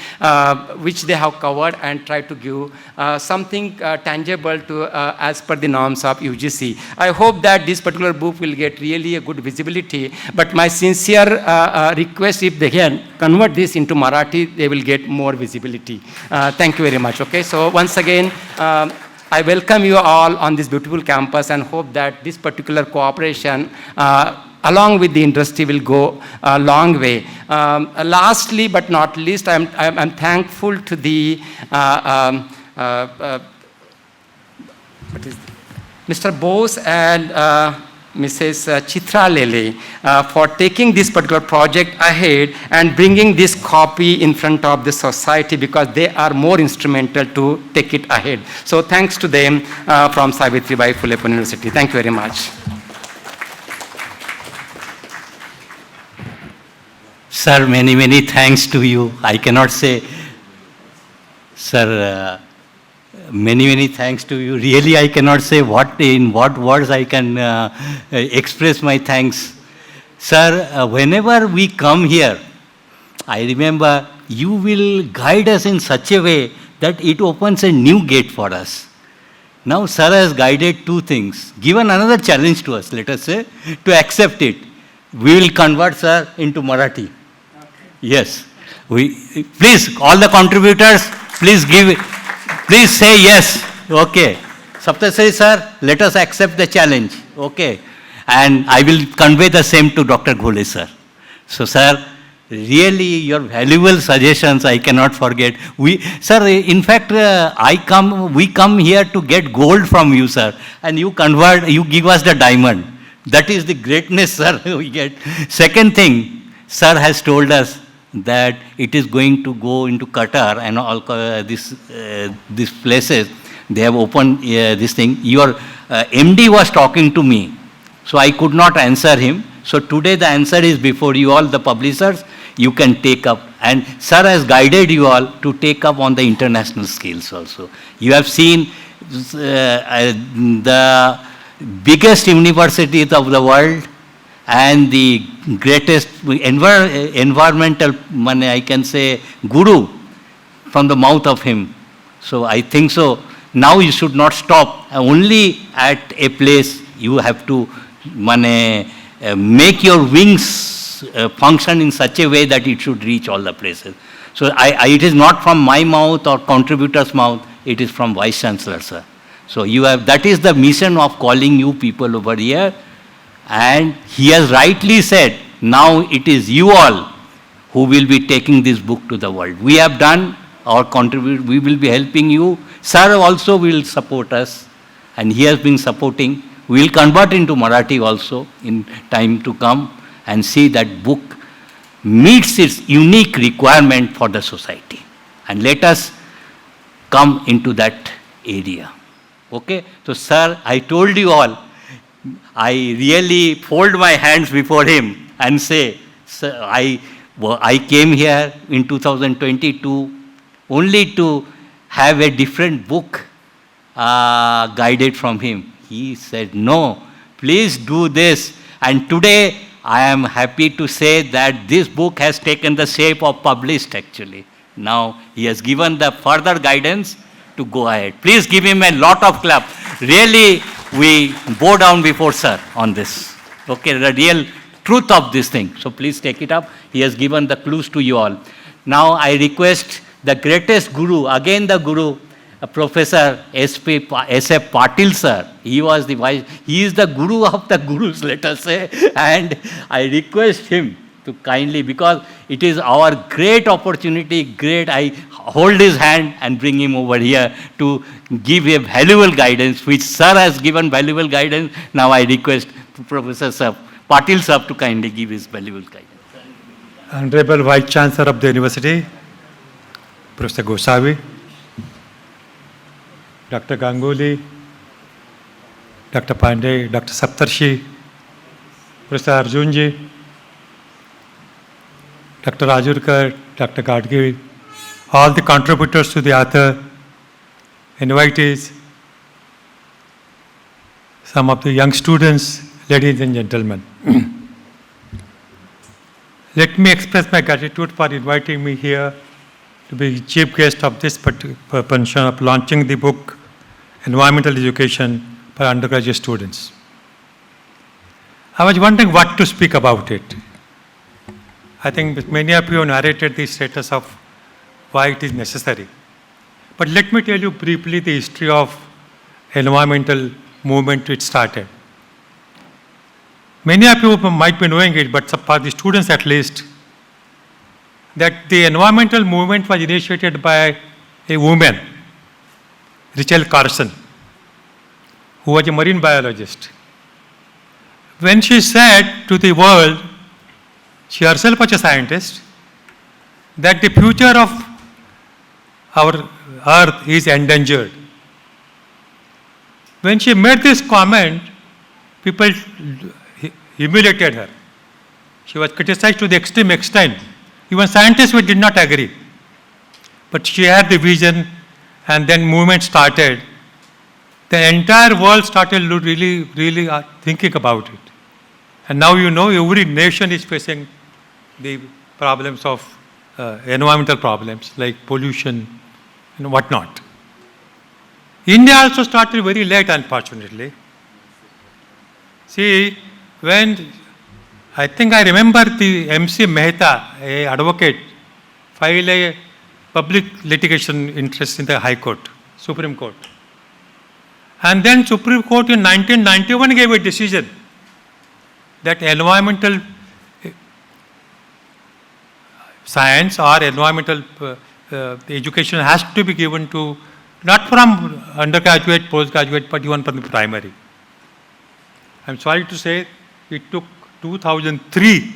which they have covered and try to give something tangible to as per the norms of UGC. I hope that this particular book will get really a good visibility, but my sincere request, if they can convert this into Marathi, they will get more visibility. Thank you very much. Okay, so once again, I welcome you all on this beautiful campus and hope that this particular cooperation along with the industry will go a long way. Lastly but not least, I'm thankful to the Mr. Bose and Mrs. Chitra Lele for taking this particular project ahead and bringing this copy in front of the society, because they are more instrumental to take it ahead. So thanks to them from Savitribai Phule Pune University. Thank you very much. Sir, many, many thanks to you. I cannot say, sir, many, many thanks to you. Really, I cannot say in what words I can express my thanks. Sir, whenever we come here, I remember you will guide us in such a way that it opens a new gate for us. Now, sir has guided 2 things, given another challenge to us, let us say, to accept it. We will convert, sir, into Marathi. Yes. Please, all the contributors, please say yes. Okay. Saptarshi sir, let us accept the challenge. Okay. And I will convey the same to Dr. Phule sir. So sir, really your valuable suggestions I cannot forget. Sir, in fact, we come here to get gold from you, sir. And you give us the diamond. That is the greatness, sir, we get. Second thing, sir has told us that it is going to go into Qatar and all these places. They have opened this thing. Your MD was talking to me, so I could not answer him. So today the answer is before you all, the publishers, you can take up. And sir has guided you all to take up on the international scales also. You have seen the biggest universities of the world and the greatest environmental, I can say, guru from the mouth of him. So I think so. Now you should not stop only at a place. You have to make your wings function in such a way that it should reach all the places. So it is not from my mouth or contributor's mouth, it is from Vice Chancellor, sir. So that is the mission of calling you people over here. And he has rightly said, now it is you all who will be taking this book to the world. We have done our contribution, we will be helping you. Sir also will support us, and he has been supporting. We will convert into Marathi also in time to come and see that book meets its unique requirement for the society. And let us come into that area. Okay? So, sir, I told you all, I really fold my hands before him and say, sir, I came here in 2022 only to have a different book guided from him. He said, no, please do this. And today, I am happy to say that this book has taken the shape of published actually. Now, he has given the further guidance to go ahead. Please give him a lot of clap. Really, we bow down before sir on this. Okay, the real truth of this thing. So please take it up. He has given the clues to you all. Now, I request the greatest guru, again the guru, Professor S.F. Patil sir. He is the guru of the gurus, let us say. And I request him to kindly, because it is our great opportunity, I hold his hand and bring him over here to give a valuable guidance, which sir has given valuable guidance. Now I request Professor sir, Patil sir, to kindly give his valuable guidance. Honorable Vice Chancellor of the University, Professor Gosavi, Dr. Ganguly, Dr. Pandey, Dr. Saptarshi, Professor Arjunji, Dr. Rajurkar, Dr. Gadgil, all the contributors to the author, invitees, some of the young students, ladies and gentlemen. Let me express my gratitude for inviting me here to be chief guest of this function of launching the book Environmental Education for Undergraduate Students. I was wondering what to speak about it. I think many of you narrated the status of why it is necessary. But let me tell you briefly the history of environmental movement it started. Many of you might be knowing it, but for the students at least, that the environmental movement was initiated by a woman, Rachel Carson, who was a marine biologist. When she said to the world, she herself was a scientist, that the future of our earth is endangered. When she made this comment, people humiliated her. She was criticized to the extreme extent. Even scientists did not agree. But she had the vision, and then movement started. The entire world started really thinking about it. And now you know every nation is facing the problems of environmental problems like pollution and whatnot. India also started very late, unfortunately. See, when I think I remember the MC Mehta, a advocate, filed a public litigation interest in the High Court, Supreme Court. And then Supreme Court in 1991 gave a decision that environmental science or environmental education has to be given to, not from undergraduate, postgraduate, but even from the primary. I'm sorry to say it took 2003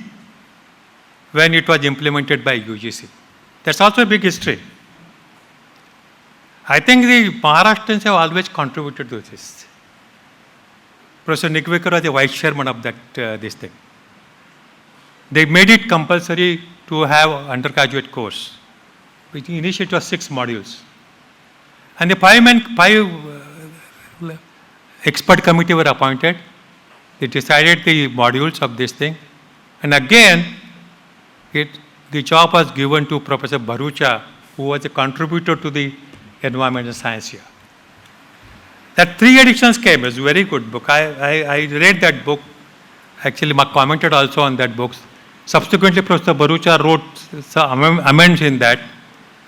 when it was implemented by UGC. That's also a big history. I think the Maharashtrians have always contributed to this. Professor Nigwekar was the vice chairman of this thing. They made it compulsory to have undergraduate course. Initially it was 6 modules. And the five expert committee were appointed. They decided the modules of this thing. And again, the job was given to Professor Bharucha, who was a contributor to the environmental science here. That 3 editions came. It was a very good book. I read that book. Actually, I commented also on that book. Subsequently, Professor Bharucha wrote some amendments in that.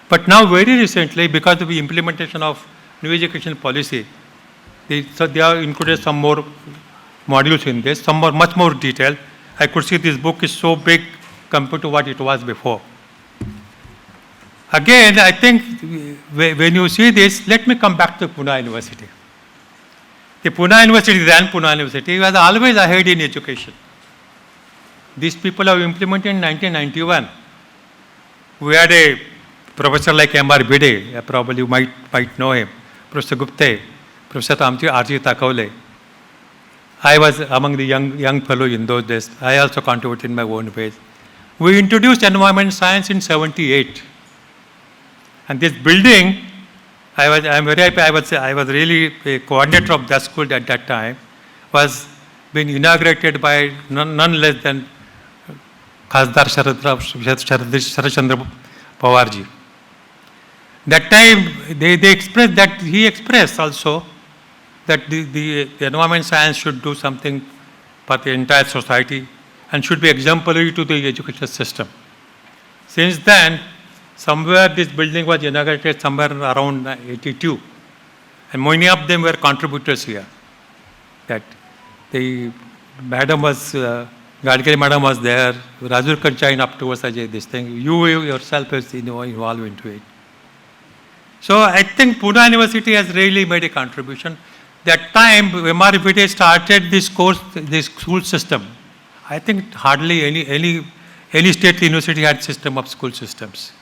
But now, very recently, because of the implementation of new education policy, they have included some more modules in this, some more, much more detailed. I could see this book is so big compared to what it was before. Again, I think when you see this, let me come back to Pune University. The Pune University, then Pune University, was always ahead in education. These people have implemented in 1991. We had a professor like M.R. Bide, probably you might know him, Professor Gupte, Professor R.G. Takavle. I was among the young fellows in those days. I also contributed in my own ways. We introduced environment science in 1978. And this building, I'm very happy, I was really a coordinator of that school at that time, was being inaugurated by none less than Khasdar Sharad Chandra Pawarji. That time, they expressed that, he expressed also that the environment science should do something for the entire society and should be exemplary to the education system. Since then, somewhere this building was inaugurated somewhere around 82, and many of them were contributors here. That the madam was, Gadkari madam was there, Raju Kanchain afterwards, this thing, you yourself is involved into it. So I think Pune University has really made a contribution. That time, M.R. Bide started this course, this school system. I think hardly any state university had system of school systems.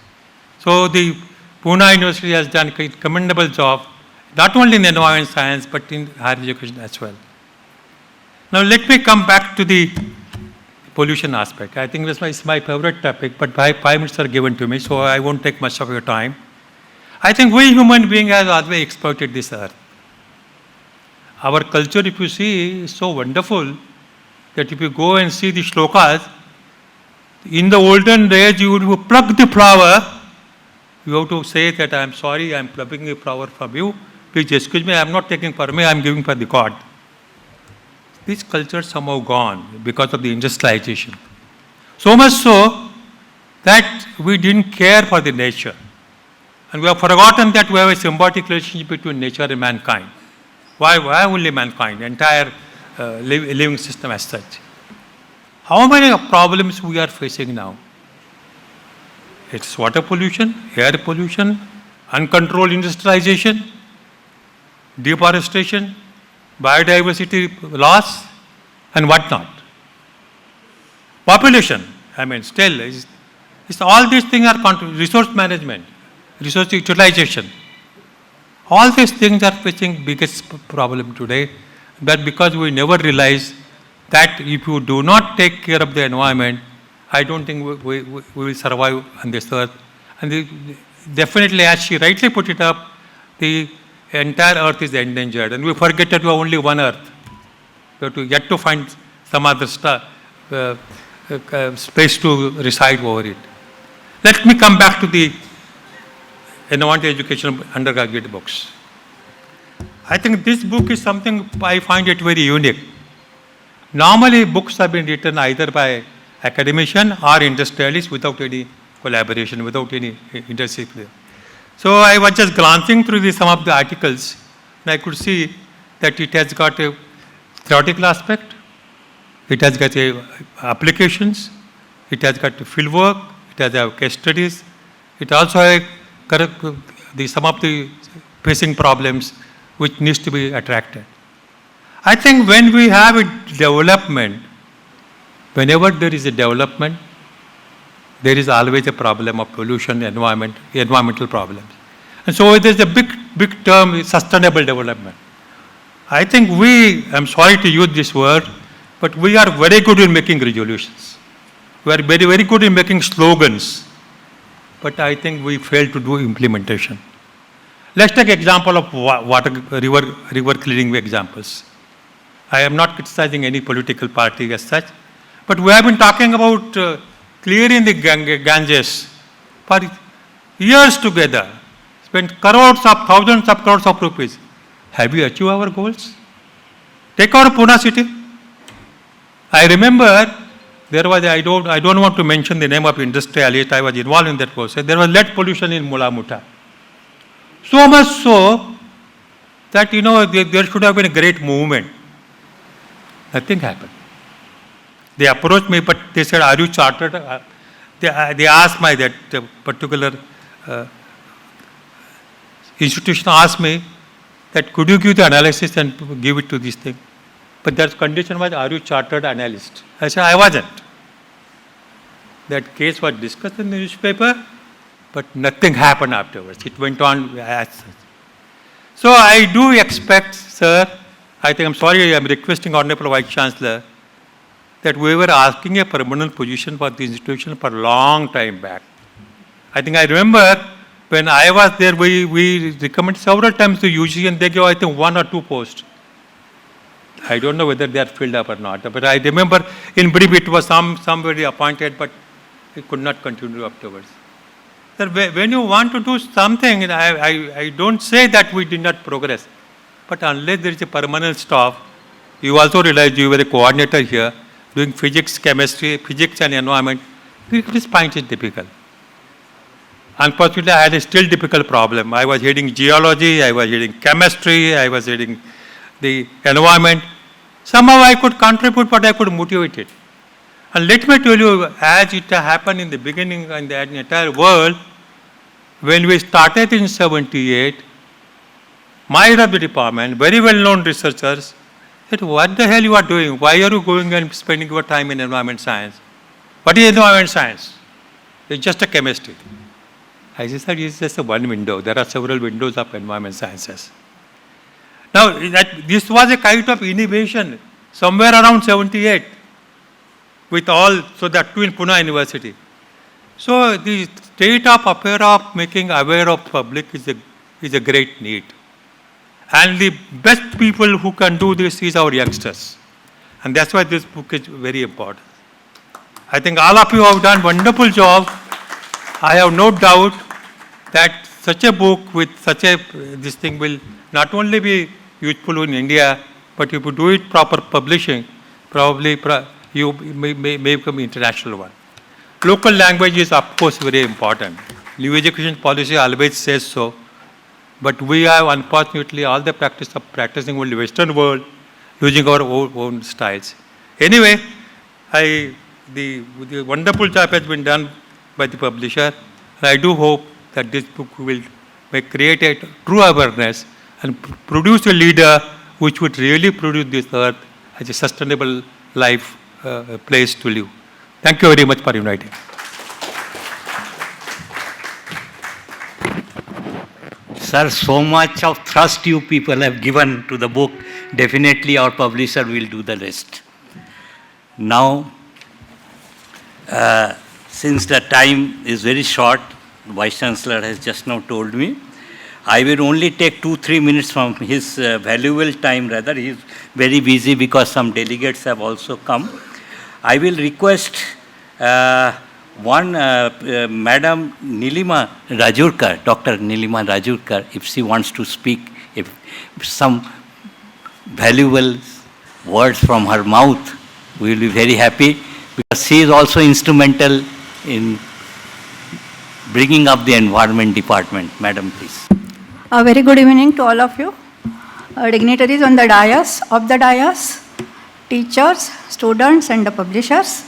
So the Pune University has done a commendable job, not only in environment science, but in higher education as well. Now let me come back to the pollution aspect. I think this is my favorite topic, but 5 minutes are given to me, so I won't take much of your time. I think we human beings have always exploited this earth. Our culture, if you see, is so wonderful that if you go and see the shlokas, in the olden days, you would pluck the flower. You have to say that I am sorry, I am plucking a flower from you. Please excuse me, I am not taking for me, I am giving for the God. This culture somehow gone because of the industrialization. So much so that we didn't care for the nature. And we have forgotten that we have a symbiotic relationship between nature and mankind. Why only mankind? Entire living system as such. How many problems we are facing now? It's water pollution, air pollution, uncontrolled industrialization, deforestation, biodiversity loss, and whatnot. Population, I mean, still, it's all these things are resource management, resource utilization. All these things are facing biggest problem today, but because we never realize that if you do not take care of the environment, I don't think we will survive on this earth. And definitely, as she rightly put it up, the entire earth is endangered. And we forget that we have only one earth. We have to yet to find some other space to reside over it. Let me come back to the environmental education undergraduate books. I think this book is something I find it very unique. Normally, books have been written either by academician or industrialists without any collaboration, without any interdisciplinary. So I was just glancing through some of the articles, and I could see that it has got a theoretical aspect, it has got applications, it has got field work, it has case studies, it also has some of the facing problems which needs to be attracted. I think when we have a development, whenever there is a development, there is always a problem of pollution, environmental problems. And so there is a big term, sustainable development. I think I'm sorry to use this word, but we are very good in making resolutions. We are very, very good in making slogans, but I think we fail to do implementation. Let's take example of water, river cleaning examples. I am not criticizing any political party as such, but we have been talking about clearing the Ganges for years together, spent crores of thousands of crores of rupees. Have we achieved our goals? Take our Pune city. I remember there was, I don't want to mention the name of industrialist, I was involved in that process. There was lead pollution in Mula Muta. So much so that, there should have been a great movement. Nothing happened. They approached me, but they said, are you chartered? They asked me, that particular institution asked me that could you give the analysis and give it to this thing? But that condition was, are you chartered analyst? I said, I wasn't. That case was discussed in the newspaper, but nothing happened afterwards. It went on as such. So I do expect, sir, I'm sorry, I'm requesting Honorable Vice Chancellor, that we were asking a permanent position for the institution for a long time back. I remember when I was there, we recommended several times to UGC and they gave, 1 or 2 posts. I don't know whether they are filled up or not, but I remember in brief it was somebody appointed, but it could not continue afterwards. Sir, when you want to do something, I don't say that we did not progress, but unless there is a permanent staff, you also realize you were a coordinator here, doing physics, chemistry, physics and environment, this point is difficult. Unfortunately, I had a still difficult problem. I was heading geology, I was heading chemistry, I was heading the environment. Somehow I could contribute, but I could motivate it. And let me tell you, as it happened in the beginning in the entire world, when we started in 78, my head of the department, very well-known researchers, said, what the hell you are doing? Why are you going and spending your time in environment science? What is environment science? It's just a chemistry. I said, it's just one window. There are several windows of environment sciences. Now, this was a kind of innovation somewhere around 78 with all, so that too in Pune University. So the state of affair of making aware of public is a great need. And the best people who can do this is our youngsters. And that's why this book is very important. All of you have done wonderful job. I have no doubt that such a book with this thing will not only be useful in India, but if you do it proper publishing, probably you may become international one. Local language is of course very important. New education policy always says so, but we have unfortunately all the practice of practicing in the Western world using our own styles. Anyway, the wonderful job has been done by the publisher. I do hope that this book will create a true awareness and produce a leader which would really produce this earth as a sustainable life place to live. Thank you very much for inviting. Sir, so much of thrust you people have given to the book. Definitely our publisher will do the rest. Now, since the time is very short, the Vice Chancellor has just now told me, I will only take 2-3 minutes from his valuable time. Rather, he is very busy because some delegates have also come. I will request Madam Nilima Rajurkar, Dr. Nilima Rajurkar, if she wants to speak, if some valuable words from her mouth, we will be very happy, because she is also instrumental in bringing up the environment department. Madam, please. A very good evening to all of you, dignitaries on the dais, teachers, students and the publishers.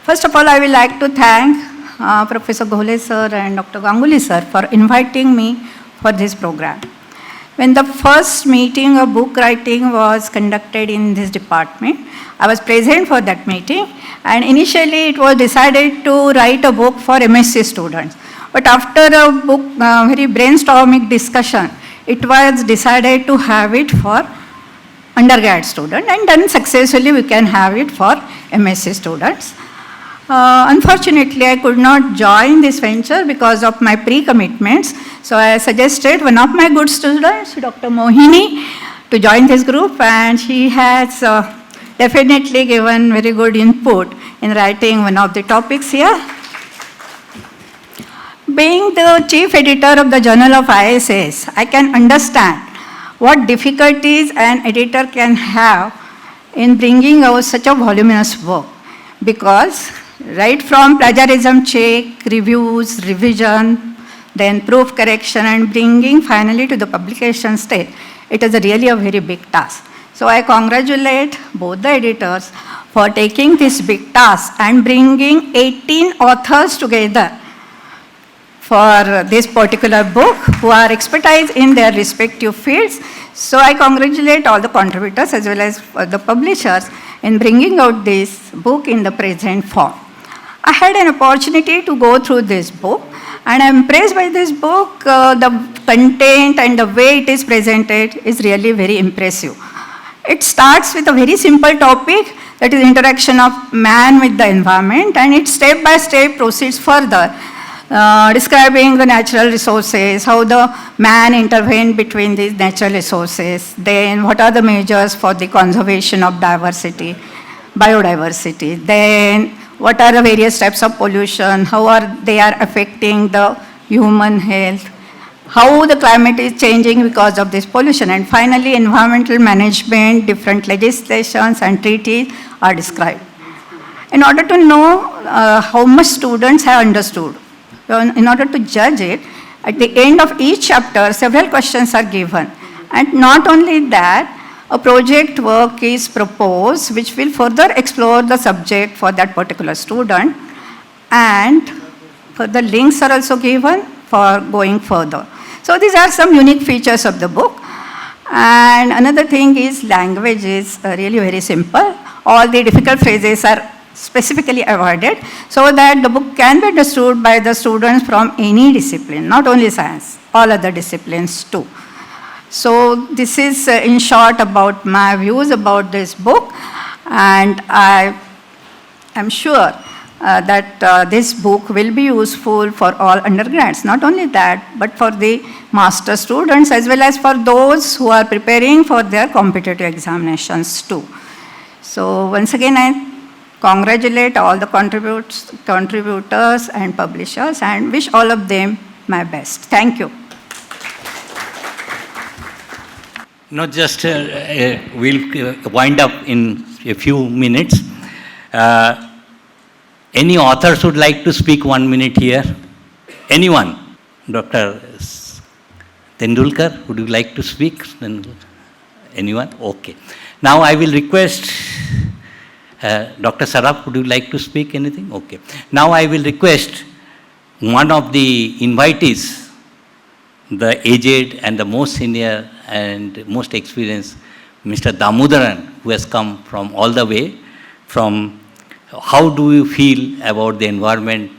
First of all, I would like to thank Professor Phule sir and Dr. Ganguly sir for inviting me for this program. When the first meeting of book writing was conducted in this department, I was present for that meeting, and initially it was decided to write a book for MSc students. But after a book, very brainstorming discussion, it was decided to have it for undergrad students, and then successfully we can have it for MSc students. Unfortunately, I could not join this venture because of my pre-commitments. So I suggested one of my good students, Dr. Mohini, to join this group, and she has definitely given very good input in writing one of the topics here. Being the chief editor of the Journal of ISS, I can understand what difficulties an editor can have in bringing out such a voluminous work, because right from plagiarism check, reviews, revision, then proof correction, and bringing finally to the publication stage, it is really a very big task. So I congratulate both the editors for taking this big task and bringing 18 authors together for this particular book who are expertise in their respective fields. So I congratulate all the contributors as well as the publishers in bringing out this book in the present form. I had an opportunity to go through this book, and I'm impressed by this book. The content and the way it is presented is really very impressive. It starts with a very simple topic, that is interaction of man with the environment, and it step by step proceeds further, describing the natural resources, how the man intervened between these natural resources, then what are the measures for the conservation of diversity, biodiversity, then what are the various types of pollution, how they are affecting the human health, how the climate is changing because of this pollution, and finally environmental management, different legislations and treaties are described. In order to know how much students have understood, in order to judge it, at the end of each chapter, several questions are given. And not only that, a project work is proposed which will further explore the subject for that particular student, and further links are also given for going further. So these are some unique features of the book. And another thing is language is really very simple. All the difficult phrases are specifically avoided so that the book can be understood by the students from any discipline, not only science, all other disciplines too. So this is in short about my views about this book, and I am sure that this book will be useful for all undergrads. Not only that, but for the master students as well as for those who are preparing for their competitive examinations too. So once again, I congratulate all the contributors and publishers and wish all of them my best. Thank you. Not just, we'll wind up in a few minutes. Any authors would like to speak 1 minute here? Anyone? Dr. Tendulkar, would you like to speak? Anyone? Okay. Now I will request Dr. Saraf, would you like to speak anything? Okay. Now I will request one of the invitees, the aged and the most senior and most experienced, Mr. Damodaran, who has come from all the way from. How do you feel about the environment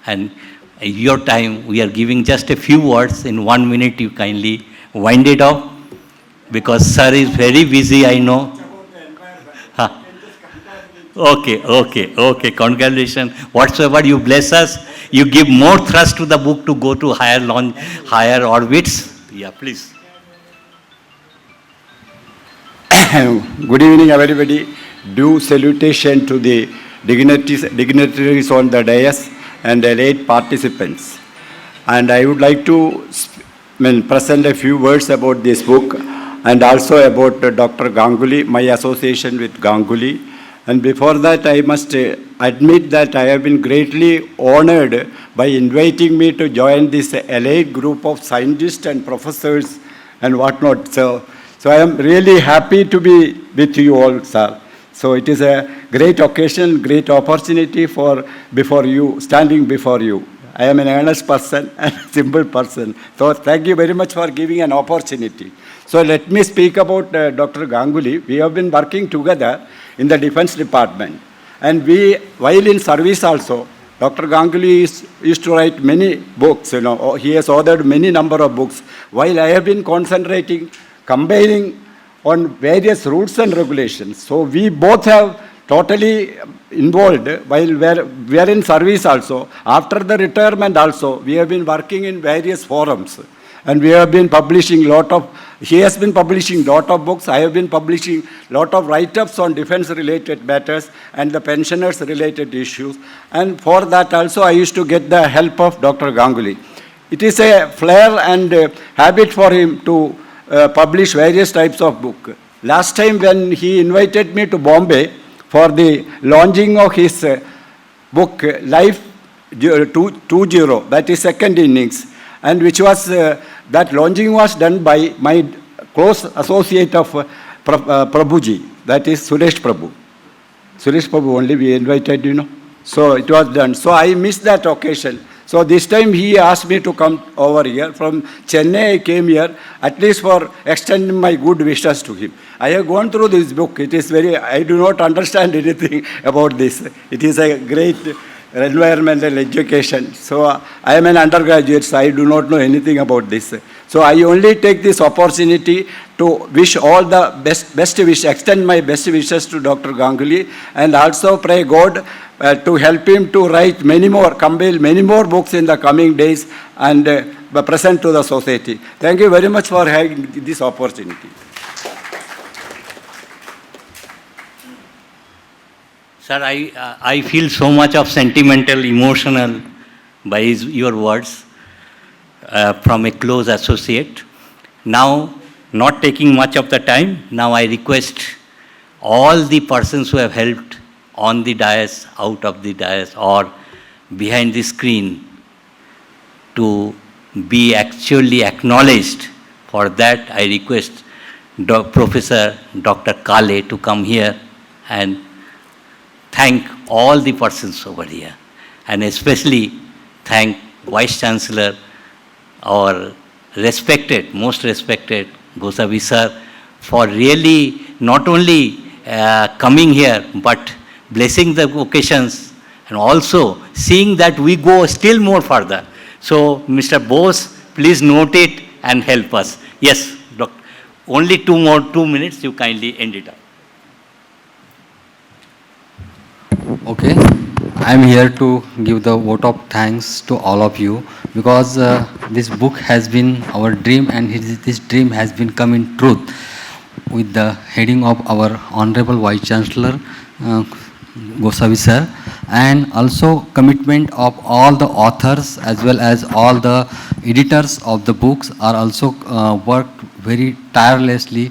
and your time? We are giving just a few words. In 1 minute, you kindly wind it up, because sir is very busy, I know. Huh. Okay. Congratulations. Whatsoever you bless us, you give more thrust to the book to go to higher orbits. Yeah, please. Good evening, everybody. Due salutation to the dignitaries on the dais and the late participants. And I would like to present a few words about this book and also about Dr. Ganguly, my association with Ganguly. And before that, I must admit that I have been greatly honored by inviting me to join this elite group of scientists and professors and whatnot. So I am really happy to be with you all, sir. So it is a great occasion, great opportunity standing before you. I am an earnest person and a simple person. So thank you very much for giving an opportunity. So let me speak about Dr. Ganguly. We have been working together in the Defense Department. And while in service also, Dr. Ganguly used to write many books. He has authored many number of books. While I have been concentrating, combining on various rules and regulations. So we both have totally involved while we are in service also. After the retirement also, we have been working in various forums. And we have been publishing he has been publishing lot of books. I have been publishing lot of write-ups on defense-related matters and the pensioners-related issues. And for that also, I used to get the help of Dr. Ganguly. It is a flair and habit for him to publish various types of book. Last time when he invited me to Bombay for the launching of his book, Life 2.0, that is second innings, and which was, that launching was done by my close associate of Prabhuji, that is Suresh Prabhu. Suresh Prabhu only we invited, you know. So it was done. So I missed that occasion. So this time he asked me to come over here. From Chennai I came here, at least for extending my good wishes to him. I have gone through this book. It is I do not understand anything about this. It is a great environmental education. So I am an undergraduate, so I do not know anything about this. So I only take this opportunity to wish all the best wishes, extend my best wishes to Dr. Ganguly, and also pray God to help him to write many more, compile many more books in the coming days and present to the society. Thank you very much for having this opportunity. Sir, I feel so much of sentimental, emotional by your words from a close associate. Now, not taking much of the time, now I request all the persons who have helped on the dais, out of the dais, or behind the screen to be actually acknowledged. For that, I request Professor Dr. Kale to come here and thank all the persons over here, and especially thank Vice Chancellor, our respected, most respected Gosavi sir, for really not only coming here, but blessing the occasions and also seeing that we go still more further. So, Mr. Bose, please note it and help us. Yes, Doctor. Only 2 minutes, you kindly end it up. Okay, I am here to give the vote of thanks to all of you, because this book has been our dream, and this dream has been come in truth with the heading of our Honorable Vice Chancellor Gosavi sir, and also commitment of all the authors as well as all the editors of the books are also worked very tirelessly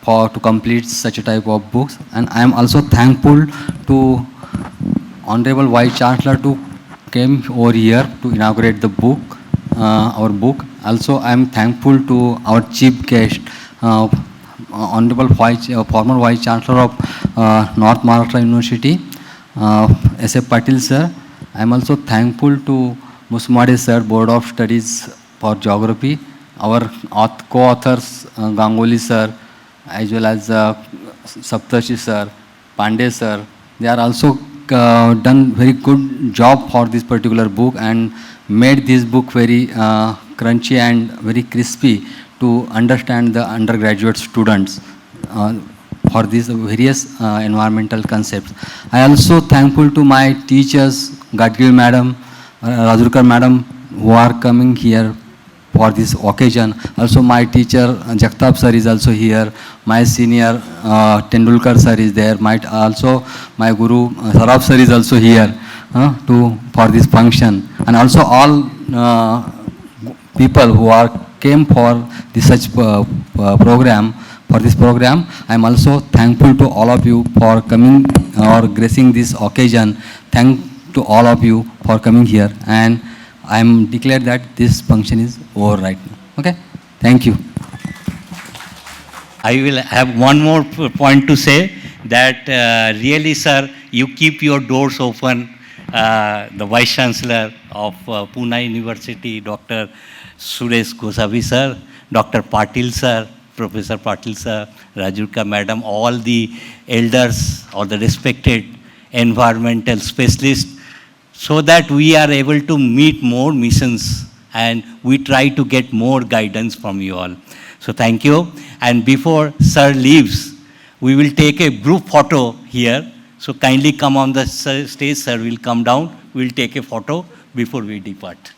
to complete such a type of books. And I am also thankful to Honorable Vice Chancellor to came over here to inaugurate the book, our book. Also, I am thankful to our chief guest, Honorable former Vice Chancellor of North Maharashtra University, S.F. Patil sir. I am also thankful to Musmade sir, Board of Studies for Geography, our co-authors Ganguly sir, as well as Saptarshi sir, Pandey sir. They are also done very good job for this particular book and made this book very crunchy and very crispy to understand the undergraduate students for these various environmental concepts. I also thankful to my teachers, Gadgil madam, Rajurkar madam, who are coming here for this occasion. Also my teacher Jagtap sir is also here. My senior Tendulkar sir is there. Also my guru Saraf sir is also here for this function. And also all people who came for this such program. For this program, I am also thankful to all of you for coming or gracing this occasion. Thank to all of you for coming here, and I am declared that this function is over right now. Okay, thank you. I will have one more point to say that really, sir, you keep your doors open. The Vice Chancellor of Pune University, Dr. Suresh Gosavi sir, Dr. Patil sir, Professor Patil sir, Rajurka madam, all the elders, all the respected environmental specialists, so that we are able to meet more missions and we try to get more guidance from you all. So thank you. And before sir leaves, we will take a group photo here. So kindly come on the stage, sir will come down. We will take a photo before we depart.